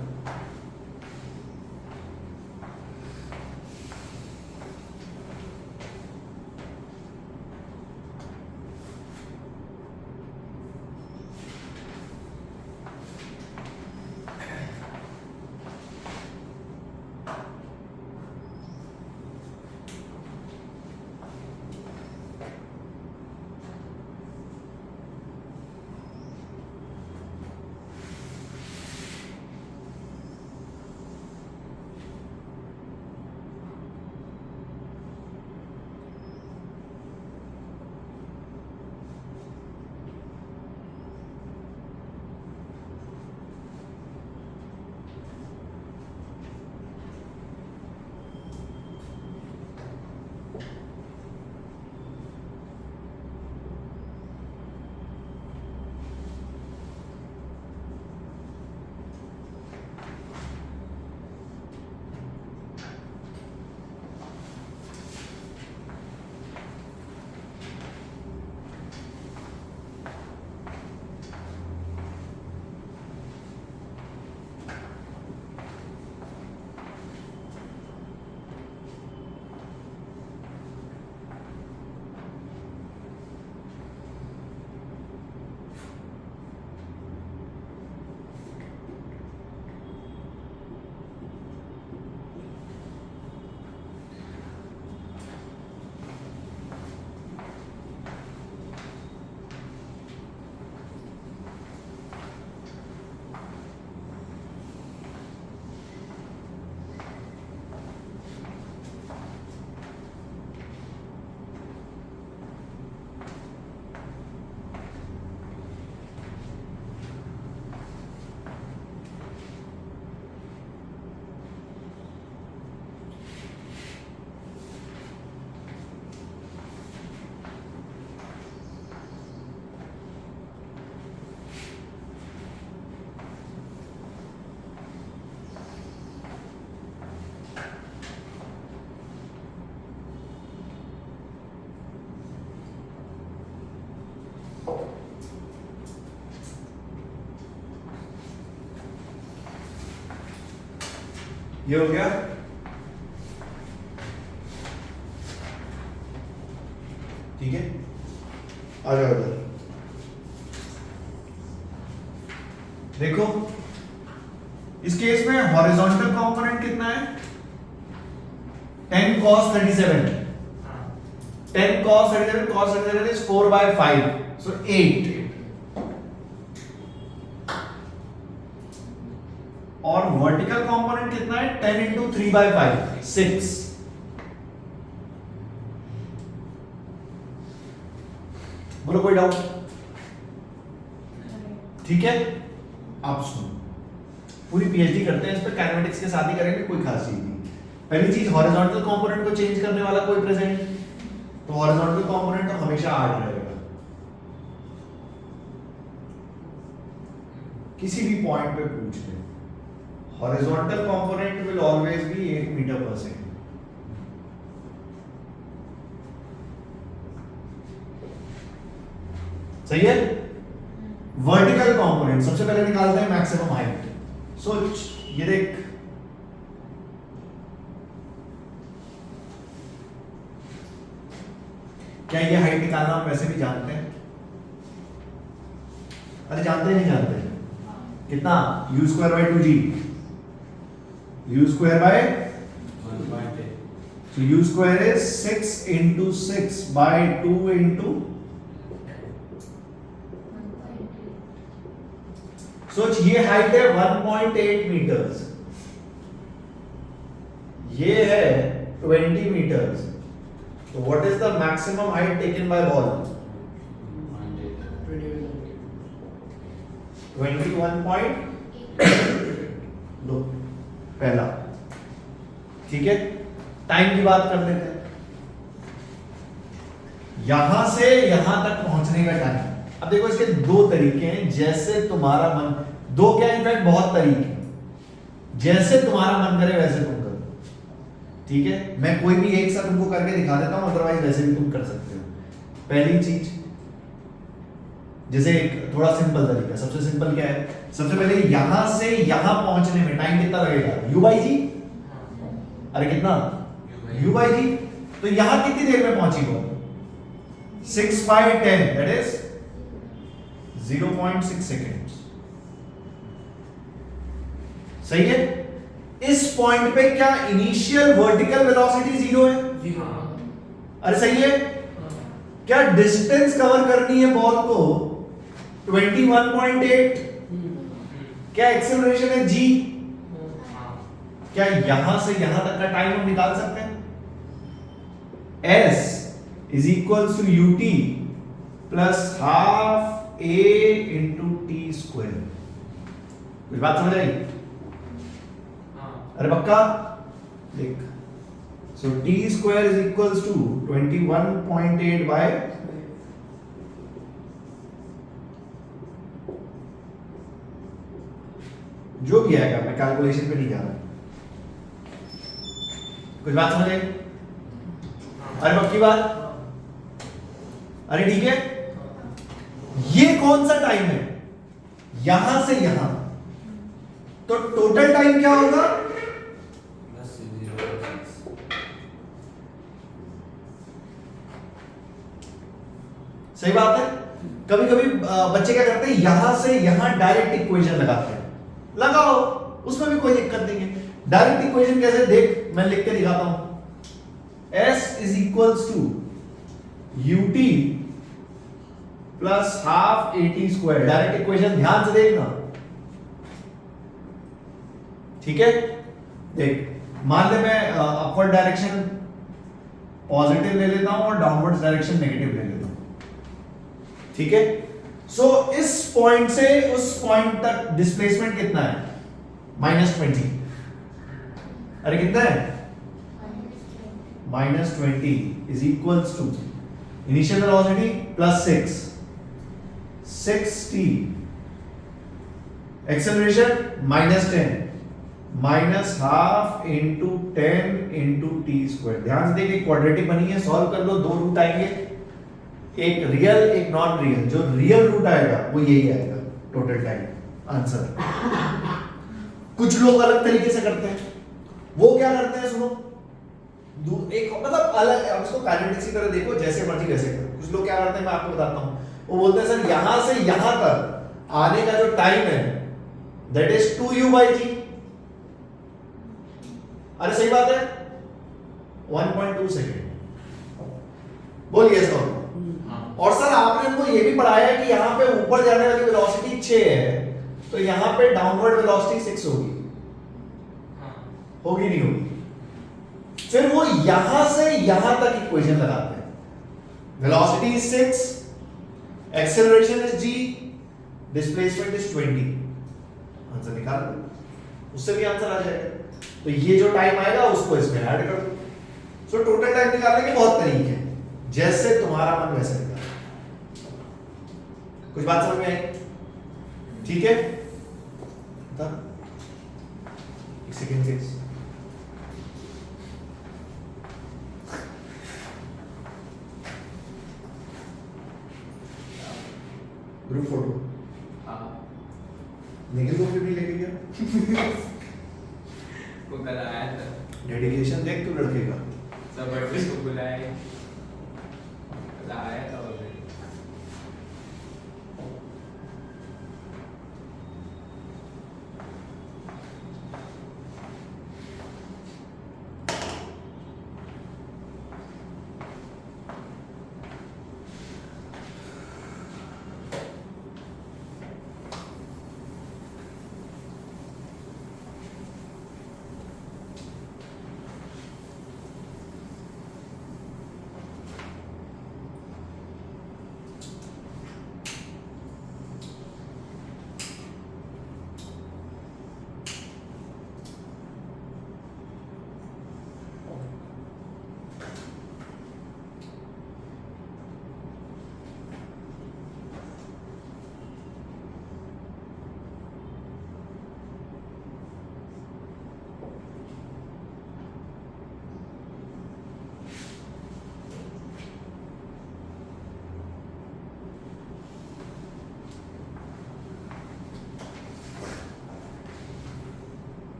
ये हो गया। ठीक है, आ जाओ इधर। देखो इस केस में हॉरिजॉन्टल कंपोनेंट कितना है 10 cos 37, 10 cos 37 is 4/5, so 8। और वर्टिकल कंपोनेंट कितना है 10 into 3/5, 6। बोलो कोई डाउट? ठीक है, आप सुनो, पूरी पीएचडी करते हैं इस पर, काइनेमेटिक्स के साथ ही करेंगे, कोई खास चीज नहीं। पहली चीज, हॉरिजॉन्टल कंपोनेंट को चेंज करने वाला कोई प्रेजेंट, तो हॉरिजॉन्टल कंपोनेंट तो हमेशा 8 रहेगा, किसी भी पॉइंट पे पूछ ले, horizontal component will always be 8 metre per second. सही है। वर्टिकल कंपोनेंट सबसे पहले निकालते हैं मैक्सिमम हाइट। सोच, ये देख, क्या ये हाइट निकालना हम वैसे भी जानते हैं? अरे जानते हैं, नहीं जानते? कितना? u square bye 2g, u square bye, so u square is 6 into 6 by 2 into, सोच ये हाइट है 1.8 मीटर्स, ये है 20 मीटर्स, तो what is the maximum height taken by ball? 21. लो पहला, ठीक है। टाइम की बात कर लेते हैं, यहां से यहां तक पहुंचने का टाइम। अब देखो इसके दो तरीके हैं, जैसे तुम्हारा मन, दो क्या इनफैक्ट बहुत तरीके, जैसे तुम्हारा मन करे वैसे तुम करो, ठीक है। मैं कोई भी एक सा तुमको करके दिखा देता हूं, अदरवाइज वैसे भी तुम कर सकते हो। पहली चीज, जैसे एक थोड़ा सिंपल तरीका, सबसे सिंपल क्या है, सबसे पहले यहां से यहां पहुंचने में टाइम कितना लगेगा? u बाई जी, अरे कितना? u बाई जी, तो यहां कितनी देर में पहुंची वो? 6 by 10, दैट इज 0.6 सेकेंड्स। सही है। इस पॉइंट पे क्या इनिशियल वर्टिकल वेलोसिटी 0 है?
0।
अरे सही है। क्या डिस्टेंस कवर करनी है बॉल को? 21.8। क्या एक्सेलरेशन है g? क्या यहां से यहां तक का टाइम हम निकाल सकते हैं? s is equals to ut plus half a into t square। कुछ बात समझ आई? अरे पक्का देख, so t square is equals to 21.8 by जो भी आएगा, मैं कैलकुलेशन पे नहीं जा रहा। कुछ बात समझ आई? अरे पक्की बात? अरे ठीक है। ये कौन सा टाइम है? यहां से यहां, तो टोटल टाइम क्या होगा? सही बात है। कभी कभी बच्चे क्या करते हैं, यहां से यहां डायरेक्ट इक्वेशन लगाते हैं, लगाओ, उसमें भी कोई दिक्कत नहीं है। डायरेक्ट इक्वेशन कैसे, देख मैं लिख के दिखाता हूं। s is equals to ut plus half at square, direct equation ध्यान से देखना, ठीक है। देख, मान ले मैं अपवर्ड डायरेक्शन पॉजिटिव ले लेता हूं और डाउनवर्ड डायरेक्शन नेगेटिव ले लेता हूं, ठीक है। सो इस पॉइंट से उस पॉइंट तक डिस्प्लेसमेंट कितना है? -20। अरे कितना है? -20 is equals to initial velocity plus 6t, acceleration -10 minus half into 10 into t square. ध्यान से देखिए, क्वाड्रेटिक बनी है, सॉल्व कर लो, दो रूट आएंगे, एक रियल एक नॉन रियल। जो रियल रूट आएगा वो यही आएगा टोटल टाइम आंसर। कुछ लोग अलग तरीके से करते हैं, वो क्या करते हैं सुनो, एक मतलब अलग, अब इसको काइनेटिक्स की तरह देखो, जैसे मर्जी वैसे करो। कुछ लोग क्या करते हैं मैं आपको बताता हूं, वो बोलते हैं सर यहां से यहां तक आने का जो टाइम है दैट इज 2u/g। अरे सही बात है, 1.2 सेकेंड। बोलिए सर। और सर आपने हमको ये भी पढ़ाया है कि यहां पे ऊपर जाने वाली वेलोसिटी 6 है, तो यहां पे डाउनवर्ड वेलोसिटी 6 होगी, होगी नहीं होगी? फिर वो यहां से यहां तक इक्वेशन लगाते हैं। Velocity is 6, acceleration is g, displacement is 20, answer निकाल लो, उससे भी आंसर आ जाएगा। तो ये जो टाइम आएगा उसको इसमें ऐड कर दो। सो टोटल टाइम निकालने के बहुत तरीके हैं, जैसे तुम्हारा मन वैसे निकाल। कुछ बात समझ में आई? ठीक है, बता एक सेकेंड प्लीज। ग्रुप फोटो
हाँ
निखिल को भी लेके गया।
वो कल आया था
डेडिकेशन देख तू लड़के का।
सब बर्थडे को बुलाए, कल आया था ऑलरेडी।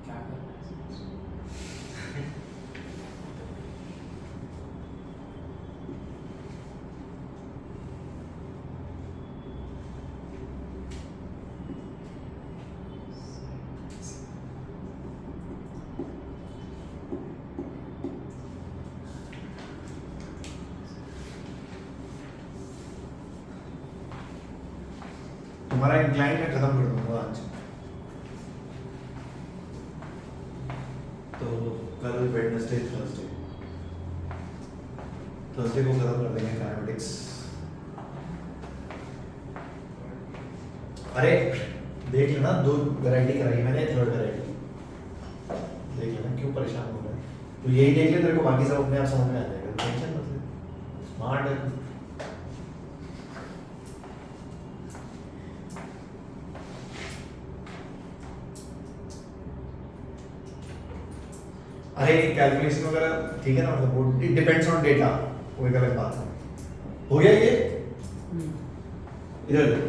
क्या करना है?
तुम्हारा इंक्लाइन मैं खत्म कर दूंगा आज। तो कल वेडनेसडे थर्सडे को खत्म कर देंगे काइनेटिक्स। अरे देख लेना, 2 वैरायटी कराई मैंने, 3rd वैरायटी देख लेना, क्यों परेशान हो रहा है? तो यही देख ले, तेरे को बाकी सब अपने आप समझ में आ जाएगा, टेंशन मत ले, स्मार्ट है। अरे कैलकुलेशन वगैरह ठीक है ना, मतलब वो इट डिपेंड्स ऑन डेटा, वो एक अलग बात है। हो गया ये? इधर देख,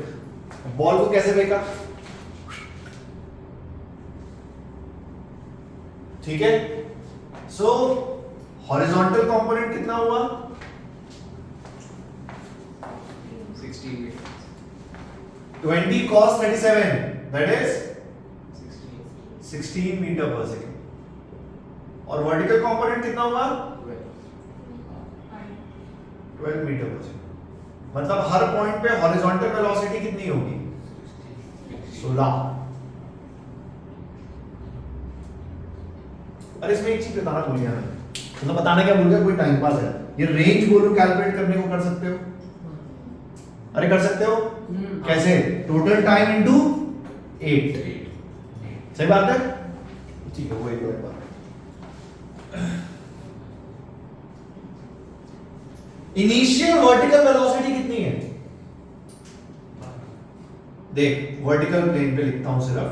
बॉल को कैसे फेंका, ठीक है? सो हॉरिजॉन्टल कंपोनेंट कितना हुआ?
16
20 cos 37, that is
16
16 metre per second. और वर्टिकल कंपोनेंट कितना हुआ? 12 मीटर पर सेकेंड। मतलब हर पॉइंट पे हॉरिजॉन्टल वेलोसिटी कितनी होगी? 16। अरे इसमें एक चीज बताना भूल गया मैं, मतलब बताना क्या भूल गया, कोई टाइम पास है। ये रेंज बोलूं कैलकुलेट करने को कर सकते हो? अरे कर सकते हो कैसे? टोटल टाइम इनटू 8, सही बात है, ठीक है, वो एक बात। इनिशियल वर्टिकल वेलोसिटी कितनी है? देख वर्टिकल प्लेन पे लिखता हूं सिर्फ,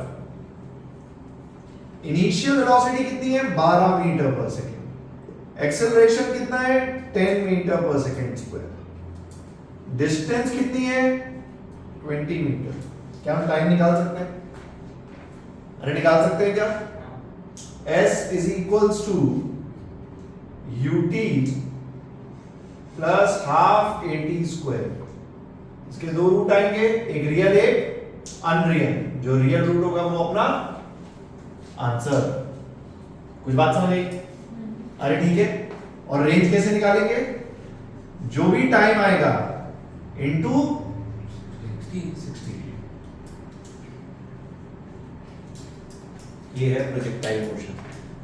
इनिशियल वेलोसिटी कितनी है? 12 मीटर पर सेकेंड। एक्सेलरेशन कितना है? 10 metre per second square. Distance कितनी है? 20 मीटर। क्या हम टाइम निकाल सकते हैं? अरे निकाल सकते हैं क्या? S is equals to ut plus half AT square. इसके 2 रूट आएंगे, एक रियल एक अनरियल, जो रियल रूट होगा वो अपना आंसर। कुछ बात समझ आई? अरे ठीक है। और रेंज कैसे निकालेंगे? जो भी टाइम आएगा इनटू 60। ये है प्रोजेक्टाइल मोशन।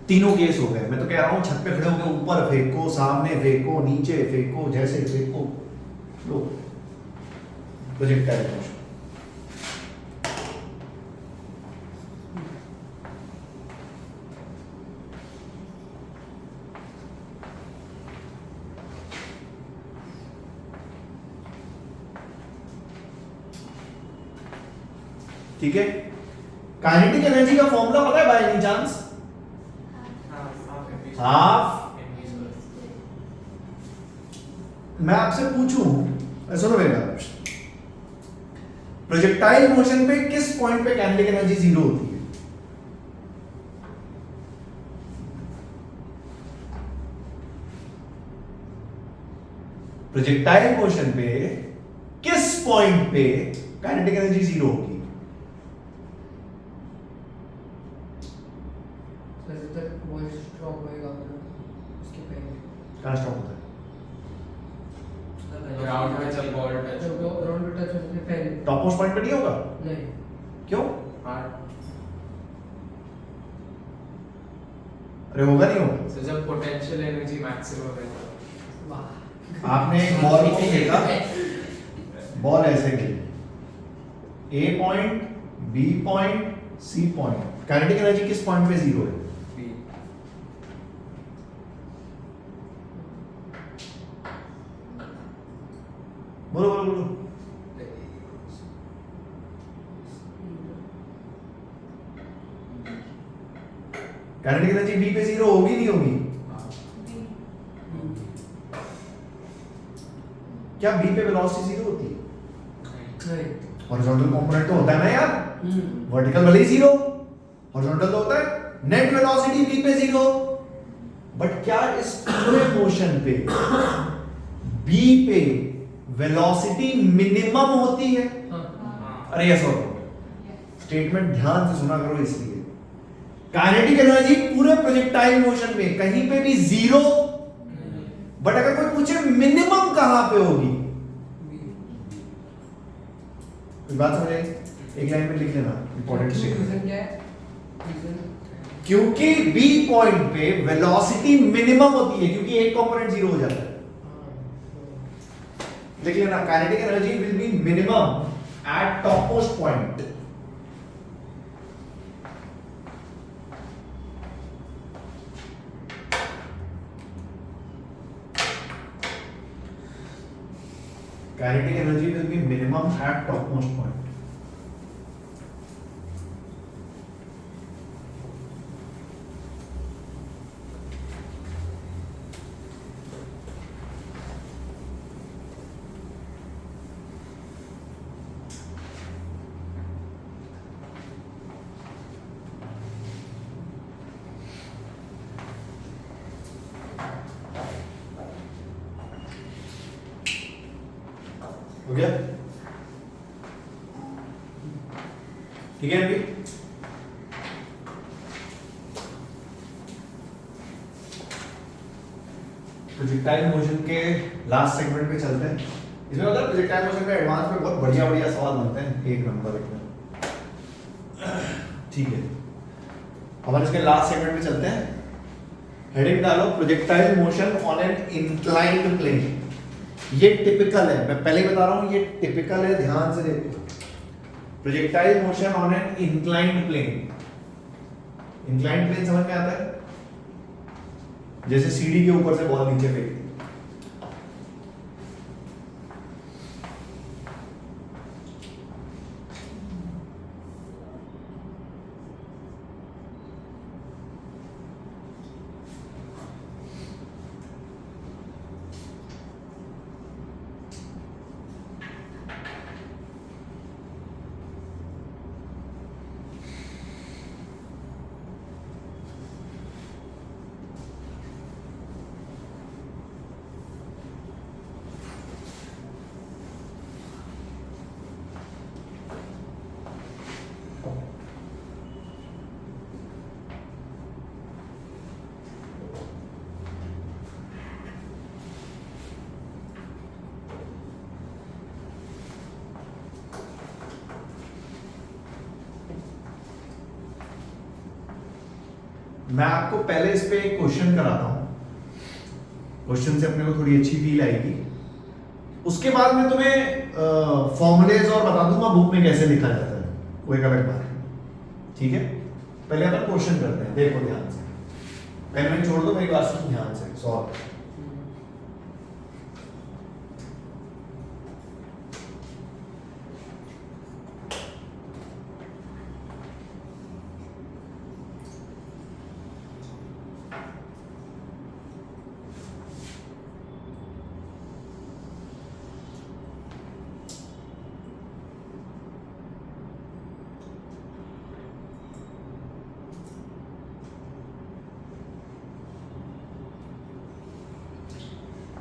तीनों केस हो गए। मैं तो कह रहा हूं छत पे खड़े होकर ऊपर फेंको, सामने फेंको, नीचे फेंको, जैसे फेंको, लो प्रोजेक्टाइल मोशन। ठीक है। काइनेटिक एनर्जी का फॉर्मूला पता है बाय एनी चांस? हाफ। मैं आपसे पूछूं, सुनो मेरा, प्रोजेक्टाइल मोशन पे किस पॉइंट पे काइनेटिक एनर्जी जीरो होती है? प्रोजेक्टाइल मोशन पे किस पॉइंट पे काइनेटिक एनर्जी जीरो होगी?
जैसे तक वॉइस स्ट्रॉक होएगा उसके पहले
कहां स्टॉप होता है?
ग्राउंड में जब बॉल टच
जब ग्राउंड पे टच होने से पहले
टॉप मोस्ट पॉइंट पे नहीं होगा?
नहीं।
क्यों?
हार्ट
अरे होगा नहीं होगा?
से जब पोटेंशियल एनर्जी मैक्सिमम है
वाह।
आपने एक बॉल को फेंका, बॉल ऐसे गिरी, A point, B point, C point, kinetic energy किस पॉइंट पे जीरो है?
बी
बोलो बोलो बोलो। काइनेटिक एनर्जी बी पे जीरो होगी नहीं होगी? क्या बी पे वेलोसिटी जीरो होती है?
नहीं।
हॉरिजॉन्टल कंपोनेंट तो होता है ना यार, वर्टिकल भले ही जीरो, हॉरिजॉन्टल तो होता है। नेट वेलोसिटी बी पे जीरो, बट क्या इस पूरे मोशन पे बी पे वेलोसिटी मिनिमम होती है? अरे यस और स्टेटमेंट ध्यान से सुना करो। इसलिए काइनेटिक एनर्जी पूरे प्रोजेक्टाइल मोशन में कहीं पे भी जीरो, बट अगर कोई पूछे मिनिमम कहां पे होगी, कोई बात समझ आई? एक लाइन में लिख लेना, इंपॉर्टेंट
रीजन क्या है? रीजन
क्योंकि बी पॉइंट पे वेलोसिटी मिनिमम होती है, क्योंकि एक कंपोनेंट जीरो हो जाता है। लिख लेना, kinetic energy will be minimum eight top most point. Kinetic energy will be minimum at topmost point. हो गया? ठीक है अभी? प्रोजेक्टाइल मोशन के लास्ट सेगमेंट पे चलते हैं। इसमें मतलब प्रोजेक्टाइल मोशन में एडवांस में बहुत बढ़िया बढ़िया सवाल बनते हैं, एक नंबर एकदम। ठीक है, अपन इसके लास्ट सेगमेंट पे चलते हैं। हेडिंग डालो, projectile motion on an inclined plane. ये टिपिकल है, मैं पहले ही बता रहा हूं, ये टिपिकल है, ध्यान से देखो। Projectile motion on an inclined plane. Inclined plane समझ में आता है? जैसे सीढ़ी के ऊपर से बॉल नीचे फेंकती। मैं आपको पहले इस पे एक क्वेश्चन कराता हूं, क्वेश्चन से अपने को थोड़ी अच्छी फील आएगी, उसके बाद मैं तुम्हें फॉर्मूलेज और बता दूंगा बुक में कैसे लिखा जाता है, वो एक अलग बात है, ठीक है। पहले अपन क्वेश्चन करते हैं, देखो ध्यान से, पेन में छोड़ दो, मेरी बात सुनो ध्यान से, सॉल्व।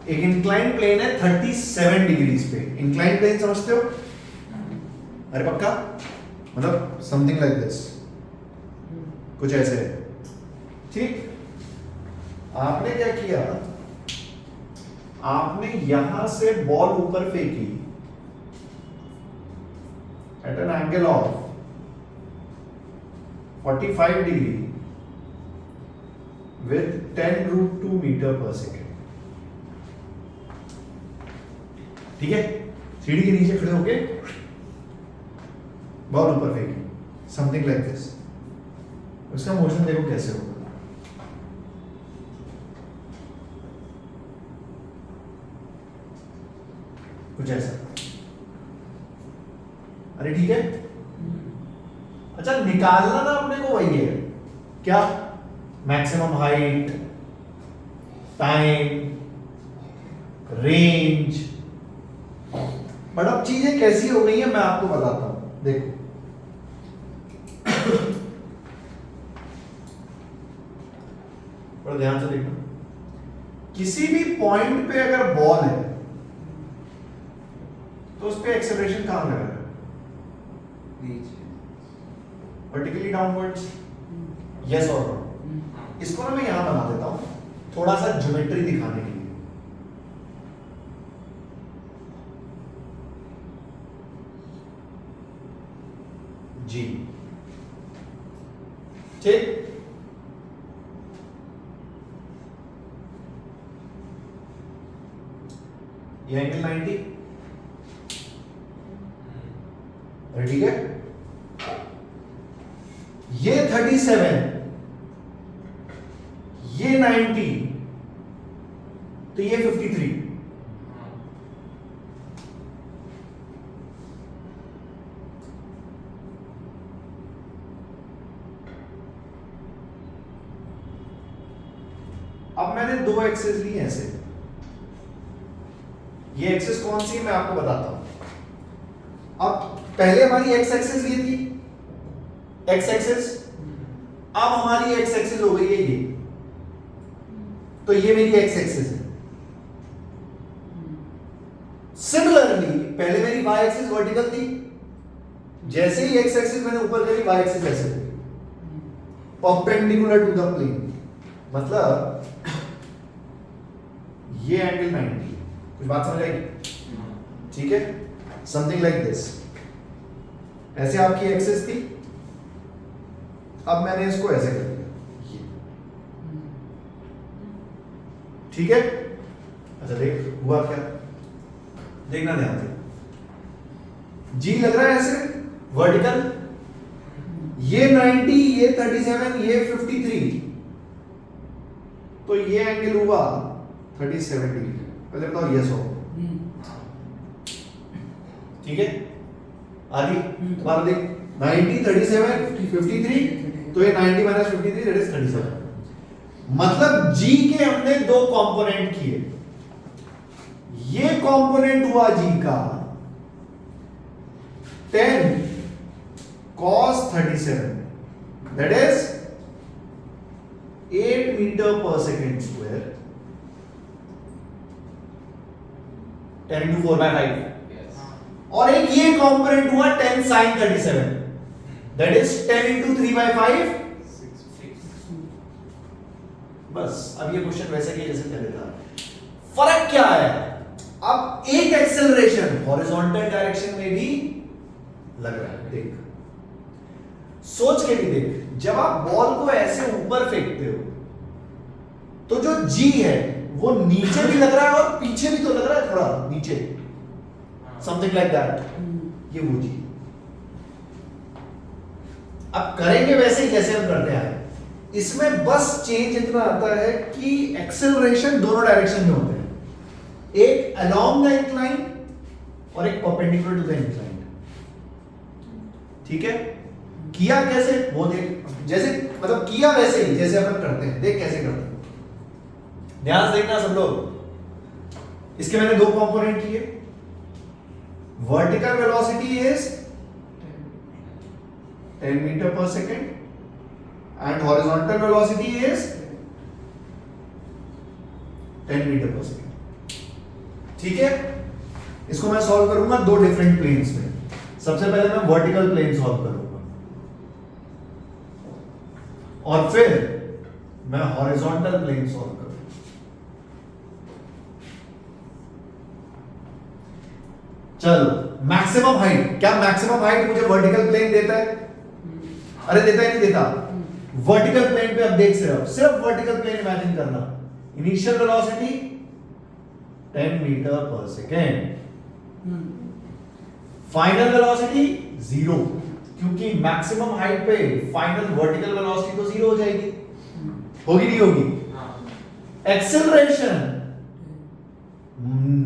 एक इंक्लाइन प्लेन है 37 डिग्रीज पे, इंक्लाइन प्लेन समझते हो? अरे पक्का, मतलब समथिंग लाइक दिस, कुछ ऐसे है, ठीक। आपने क्या किया, आपने यहां से बॉल ऊपर फेंकी at an angle of 45 degree with 10√2 metre per second, ठीक है। सीढ़ी के नीचे खड़े होके बॉल ऊपर फेंकी, समथिंग लाइक दिस। उसका मोशन देखो कैसे होगा, कुछ ऐसा। अरे ठीक है, अच्छा निकालना ना अपने को वही है, क्या? Maximum height, time, range. But अब चीजें कैसी हो गई है मैं आपको बताता हूं, देखो बड़ा ध्यान से देखना, किसी भी पॉइंट पे अगर बॉल है तो उस पे एक्सेलरेशन कहां लगेगा? वर्टिकली डाउनवर्ड्स, यस और नो? इसको ना मैं यहां बना देता हूं थोड़ा सा ज्योमेट्री दिखाने के लिए। जी ठीक, ये एंगल 90, ठीक है। ये 37, ये 90, तो ये 53। अब मैंने दो एक्सेस ली ऐसे, ये एक्सेस कौन सी है मैं आपको बताता हूं। अब पहले हमारी एक्स एक्सेस ये थी, एक्स एक्सेस, अब हमारी एक्स एक्सेस हो गई है ये, तो ये मेरी एक्स एक्सेस है। सिमिलरली पहले मेरी वाई एक्सेस वर्टिकल थी, जैसे ही एक्स एक्सेस मैंने ऊपर करी वाई एक्सेस ऐसे हो गई, परपेंडिकुलर टू द प्लेन, मतलब ये एंगल 90, कुछ बात समझ आएगी? ठीक है, समथिंग लाइक दिस। ऐसे आपकी एक्सेस थी, अब मैंने इसको ऐसे कर दिया, ये, ठीक है। अच्छा देख हुआ क्या, देखना ध्यान से। जी लग रहा है ऐसे वर्टिकल, ये 90, ये 37, ये 53, तो ये एंगल हुआ 37 डिग्री। पहले बताओ यस हो, ठीक है। आदि तुम्हारा देख 90, 37, 53, तो ये 90 माइनस 53 दैट इज 37। मतलब जी के हमने दो कंपोनेंट किए, ये कंपोनेंट हुआ जी का 10 cos 37 that is 8 metre per second square, 10 into 4/5। और एक ये कंपोनेंट हुआ 10 sin 37 दैट इज 10 into 3/5। बस अब ये क्वेश्चन वैसे ही जैसे पहले था। फर्क क्या है, अब एक एक्सेलरेशन हॉरिजॉन्टल डायरेक्शन में भी लग रहा है, देख सोच के भी देख, जब आप बॉल को ऐसे ऊपर ऊपर फेंकते हो तो जो जी है वो नीचे भी लग रहा है और पीछे भी तो लग रहा है थोड़ा नीचे, समथिंग लाइक दैट, ये वो जी। अब करेंगे वैसे ही जैसे हम करते हैं, इसमें बस चेंज इतना आता है कि एक्सेलरेशन दोनों डायरेक्शन में होते हैं, एक अलोंग द इंक्लाइन और एक परपेंडिकुलर टू द इंक्लाइन। ठीक है, किया कैसे वो देख, जैसे मतलब किया वैसे ही जैसे अपन करते हैं, देख कैसे करते हैं, ध्यान से देखना सब लोग। इसके मैंने दो कंपोनेंट किए, vertical velocity is 10 metre per second and horizontal velocity is 10 metre per second. ठीक है, इसको मैं सॉल्व करूंगा दो डिफरेंट प्लेन्स में। सबसे पहले मैं वर्टिकल प्लेन सॉल्व करूंगा और फिर मैं हॉरिजॉन्टल प्लेन सॉल्व करूंगा। चलो, मैक्सिमम हाइट, क्या मैक्सिमम हाइट मुझे वर्टिकल प्लेन देता है? अरे देता है नहीं देता? वर्टिकल प्लेन पे अब देख सिर्फ वर्टिकल प्लेन इमेजिन करना। Initial velocity 10 metre per second, final velocity 0, क्योंकि मैक्सिमम हाइट पे फाइनल वर्टिकल वेलोसिटी तो 0 हो जाएगी, होगी नहीं होगी? एक्सेलरेशन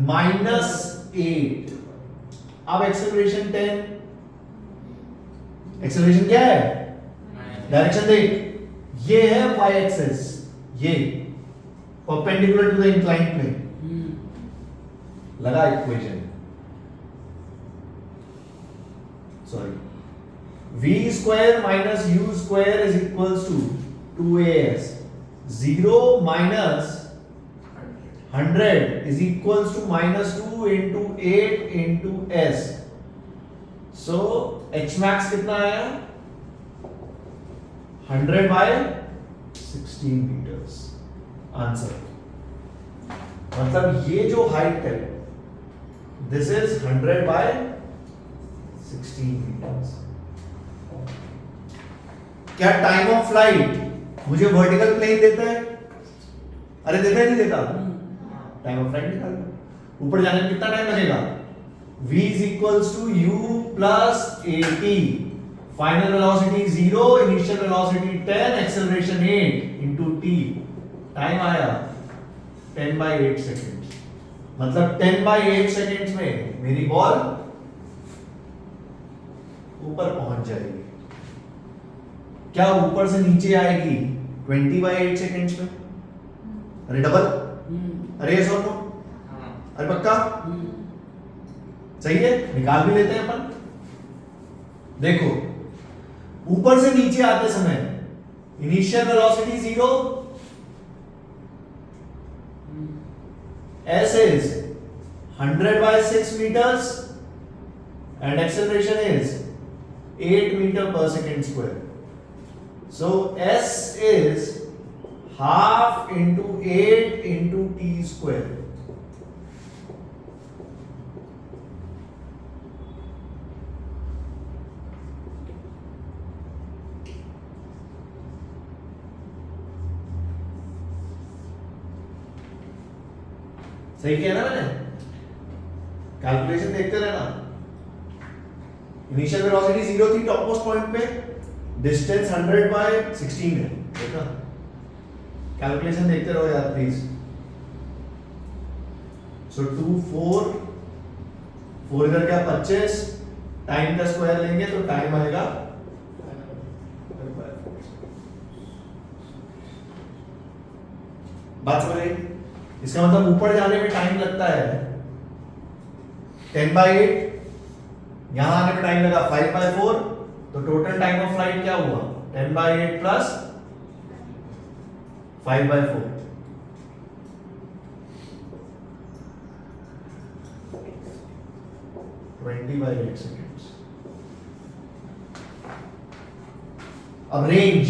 -8, अब एक्सेलरेशन 10, एक्सेलरेशन क्या है? डायरेक्शन देख, ये है y एक्सिस, ये perpendicular to the inclined plane, लगा equation, sorry, v square minus u square is equals to 2as, 0 माइनस 100 is equals to -2 into 8 into s, so h max कितना आया? 100 by 16 meters आंसर। मतलब ये जो हाइट है दिस इज 100 by 16 meters। क्या टाइम ऑफ फ्लाइट मुझे वर्टिकल प्लेन देता है? अरे देता है नहीं देता? टाइम ऑफ फ्लाइट निकाल लो, ऊपर जाने में कितना टाइम लगेगा? v is equals to u plus at, final velocity 0, initial velocity 10, acceleration 8 into t, time आया 10/8 सेकेंड्स। मतलब 10/8 सेकेंड्स में मेरी बॉल ऊपर पहुंच जाएगी। क्या ऊपर से नीचे आएगी 20/8 सेकेंड्स में? अरे डबल, अरे ये सोनो, अरे पक्का सही है, निकाल भी लेते हैं अपन। देखो, ऊपर से नीचे आते समय initial velocity 0, s is 100/6 meters and acceleration is 8 meter per second square, so s is half into 8 into t square। सही किया ना मैंने? कैलकुलेशन देखते रहना। इनिशियल वेलोसिटी 0 थी टॉप मोस्ट पॉइंट पे, डिस्टेंस 100/16 है, देखा? कैलकुलेशन देखते रहो यार प्लीज। सो 2 4 इधर क्या 25, टाइम का स्क्वायर लेंगे तो टाइम आएगा बात समझ रही? इसका मतलब ऊपर जाने में टाइम लगता है 10/8, यहां आने में टाइम लगा 5/4, तो टोटल टाइम ऑफ फ्लाइट क्या हुआ? 10/8 प्लस 5/4, 20/8 सेकेंड्स। अब रेंज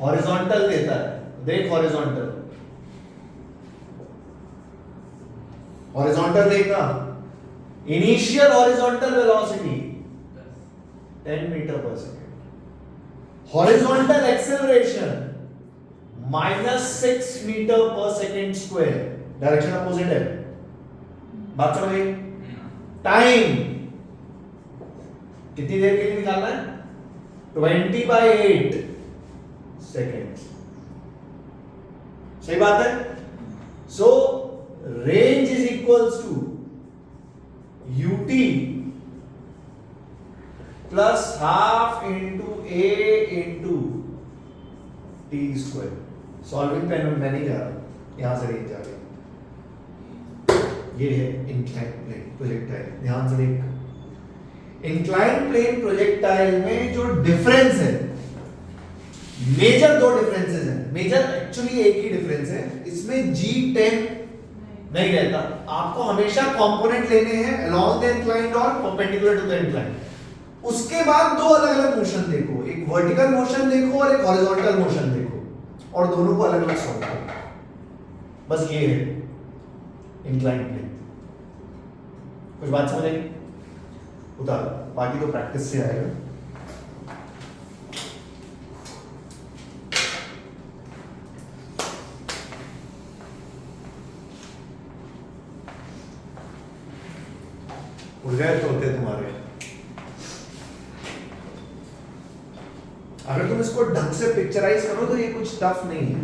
हॉरिजॉन्टल देता है, देख हॉरिजॉन्टल देखना, initial horizontal velocity 10 metre per second, horizontal acceleration -6 metre per second square, direction opposite है, बात समझ गई? टाइम कितनी देर के लिए निकालना है? 20/8 सेकेंड्स, सही बात है? So range is equals to ut plus half into a into t square. Solving pen में नहीं जा रहा, यहां से रेंज आ गई। ये है इंक्लाइन प्लेन प्रोजेक्टाइल, ध्यान से देख। इंक्लाइन प्लेन प्रोजेक्टाइल में जो डिफरेंस है, मेजर दो डिफरेंसेस हैं, मेजर एक्चुअली एक ही डिफरेंस है, इसमें G10 नहीं रहता। आपको हमेशा कंपोनेंट लेने हैं अलोंग द इंक्लाइंड और परपेंडिकुलर टू द इंक्लाइंड। उसके बाद दो अलग अलग मोशन देखो, एक वर्टिकल मोशन देखो और एक हॉरिजॉन्टल मोशन देखो, और दोनों को अलग अलग सॉल्व करो। बस ये है इंक्लाइन प्लेन। कुछ बात समझ आई? उतार, बाकी तो प्रैक्टिस से आएगा। उड़ गए तो होते तुम्हारे। अगर तुम इसको ढंग से पिक्चराइज करो तो ये कुछ टफ नहीं है,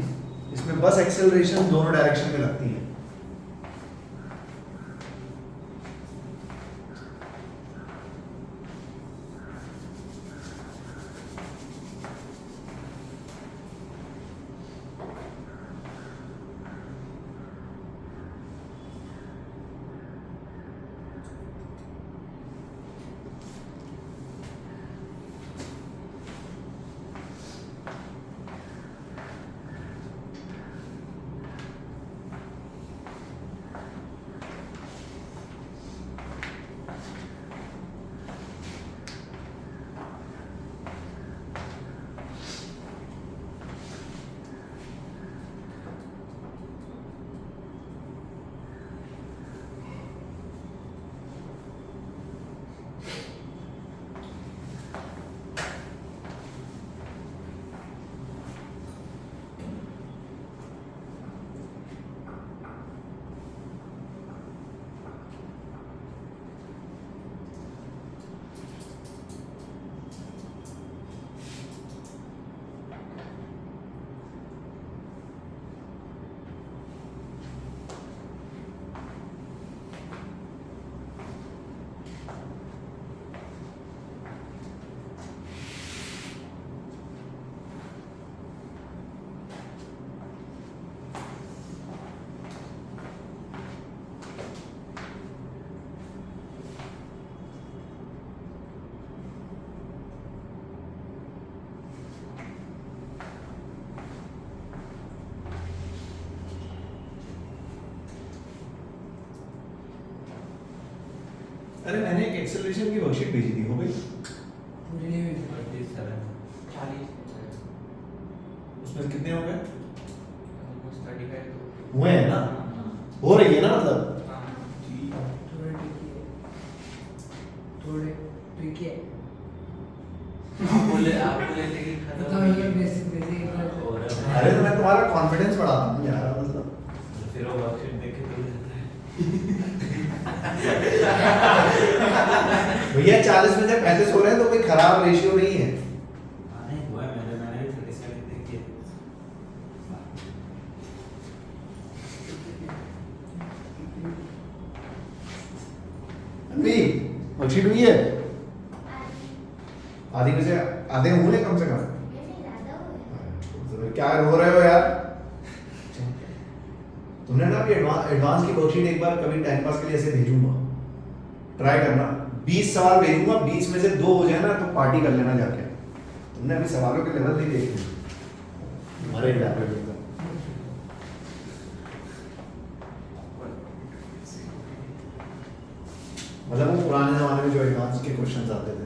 इसमें बस एक्सेलरेशन दोनों डायरेक्शन में लगती है। अरे मैंने एक एक्सेलरेशन की वर्कशीट भेजी थी, हो गई?
मुझे नहीं हुई।
40
उसमें कितने हो गए?
almost 35 तो
हुए हैं ना? हो रही है ना मतलब?
हाँ
थोड़े ट्रिकी है, थोड़े ट्रिकी है।
आप बोले थे कि खत्म
बताओ ये बेसिक बेसिक
अरे तो मैं तुम्हारा कॉन्फिडेंस बढ़ाता हूँ यार, मतलब
फिर वो वर्कशीट देख के तो जाता है।
भैया 40 में से 35 हो रहे हैं तो कोई खराब रेशियो नहीं है।
नहीं हुआ है, मैंने भी 37 देखी है।
अभी वर्कशीट हुई है, आधी में से आधे हुए कम से कम। तो फिर क्या रो रहे हो यार? तुमने ना अभी एडवांस की वर्कशीट एक बार कभी टाइम पास के लिए ऐसे भेजूंगा, ट्राई करना। 20 सवाल भेजूंगा, 20 में से 2 हो जाए ना तो पार्टी कर लेना जाके। तुमने अभी सवालों के लेवल नहीं देखे हमारे लैपटॉप का। मतलब वो पुराने जमाने में जो एडवांस के क्वेश्चंस आते थे।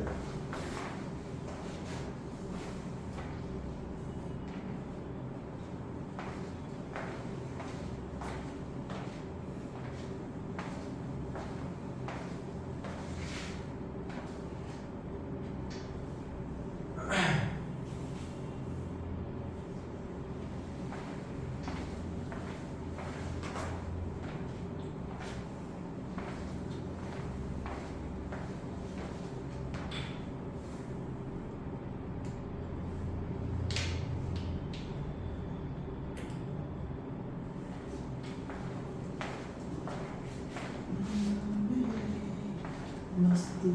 हो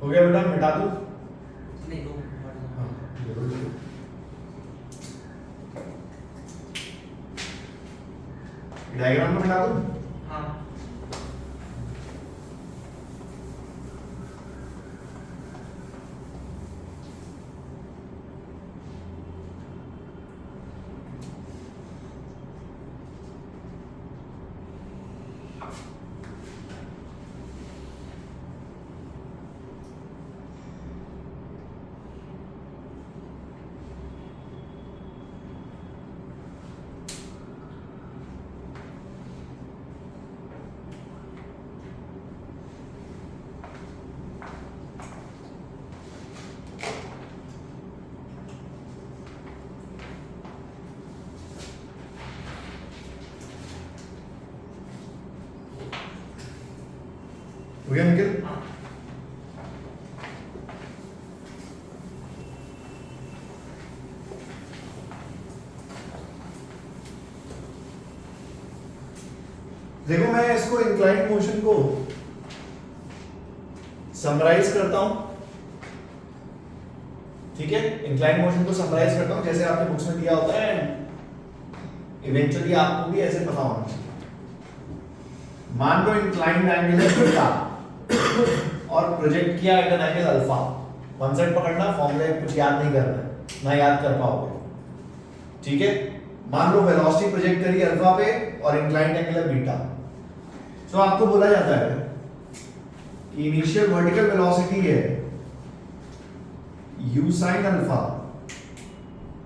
गया बेटा, मिटा दूं?
नहीं दो
हाँ, जरूर। डायग्राम में मिटा दूं?
हाँ
हो गया निखिल?
हाँ
देखो मैं इसको इंक्लाइंड मोशन को समराइज करता हूं, ठीक है? इंक्लाइंड मोशन को समराइज करता हूं जैसे आपके बुक्स में दिया होता है, इवेंचुअली आपको भी ऐसे पता होना चाहिए। मान लो इंक्लाइंड एंगल है थीटा और प्रोजेक्ट किया at an angle alpha. Concept पकड़ना, फॉर्मूला कुछ याद नहीं करना है, ना याद कर पाओगे, ठीक है? मान लो वेलोसिटी प्रोजेक्ट करी अल्फा पे और इंक्लाइंड एंगल है बीटा। सो आपको बोला जाता है कि इनिशियल वर्टिकल वेलोसिटी है u sin अल्फा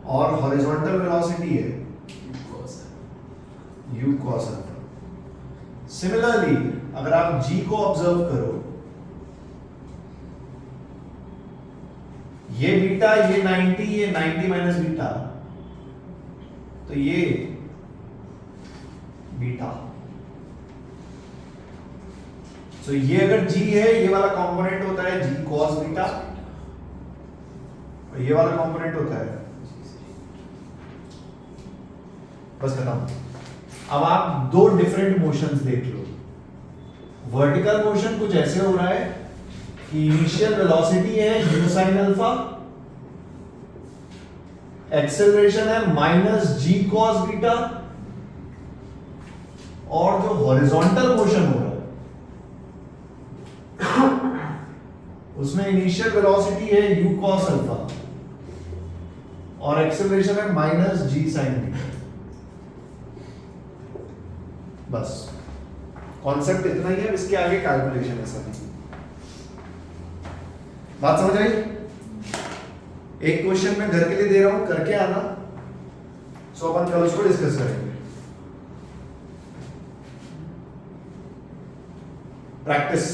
और हॉरिजॉन्टल वेलोसिटी है u cos अल्फा। सिमिलरली अगर आप g को ऑब्जर्व करो, ये बीटा, ये 90, ये 90 माइनस बीटा, तो ये बीटा। तो ये अगर g है, ये वाला कंपोनेंट होता है g cos बीटा और ये वाला कंपोनेंट होता है, बस खत्म। अब आप दो डिफरेंट मोशंस देख लो। वर्टिकल मोशन कुछ ऐसे हो रहा है कि इनिशियल वेलोसिटी है u sin अल्फा, एक्सेलरेशन है माइनस g cos बीटा, और जो हॉरिजॉन्टल मोशन हो रहा है उसमें इनिशियल वेलोसिटी है u cos अल्फा और एक्सेलरेशन है माइनस g sin बीटा। बस कॉन्सेप्ट इतना ही है, इसके आगे कैलकुलेशन है सभी। बात समझ आई? एक क्वेश्चन मैं घर के लिए दे रहा हूं, करके आना, सो अपन कल उसको डिस्कस करेंगे। प्रैक्टिस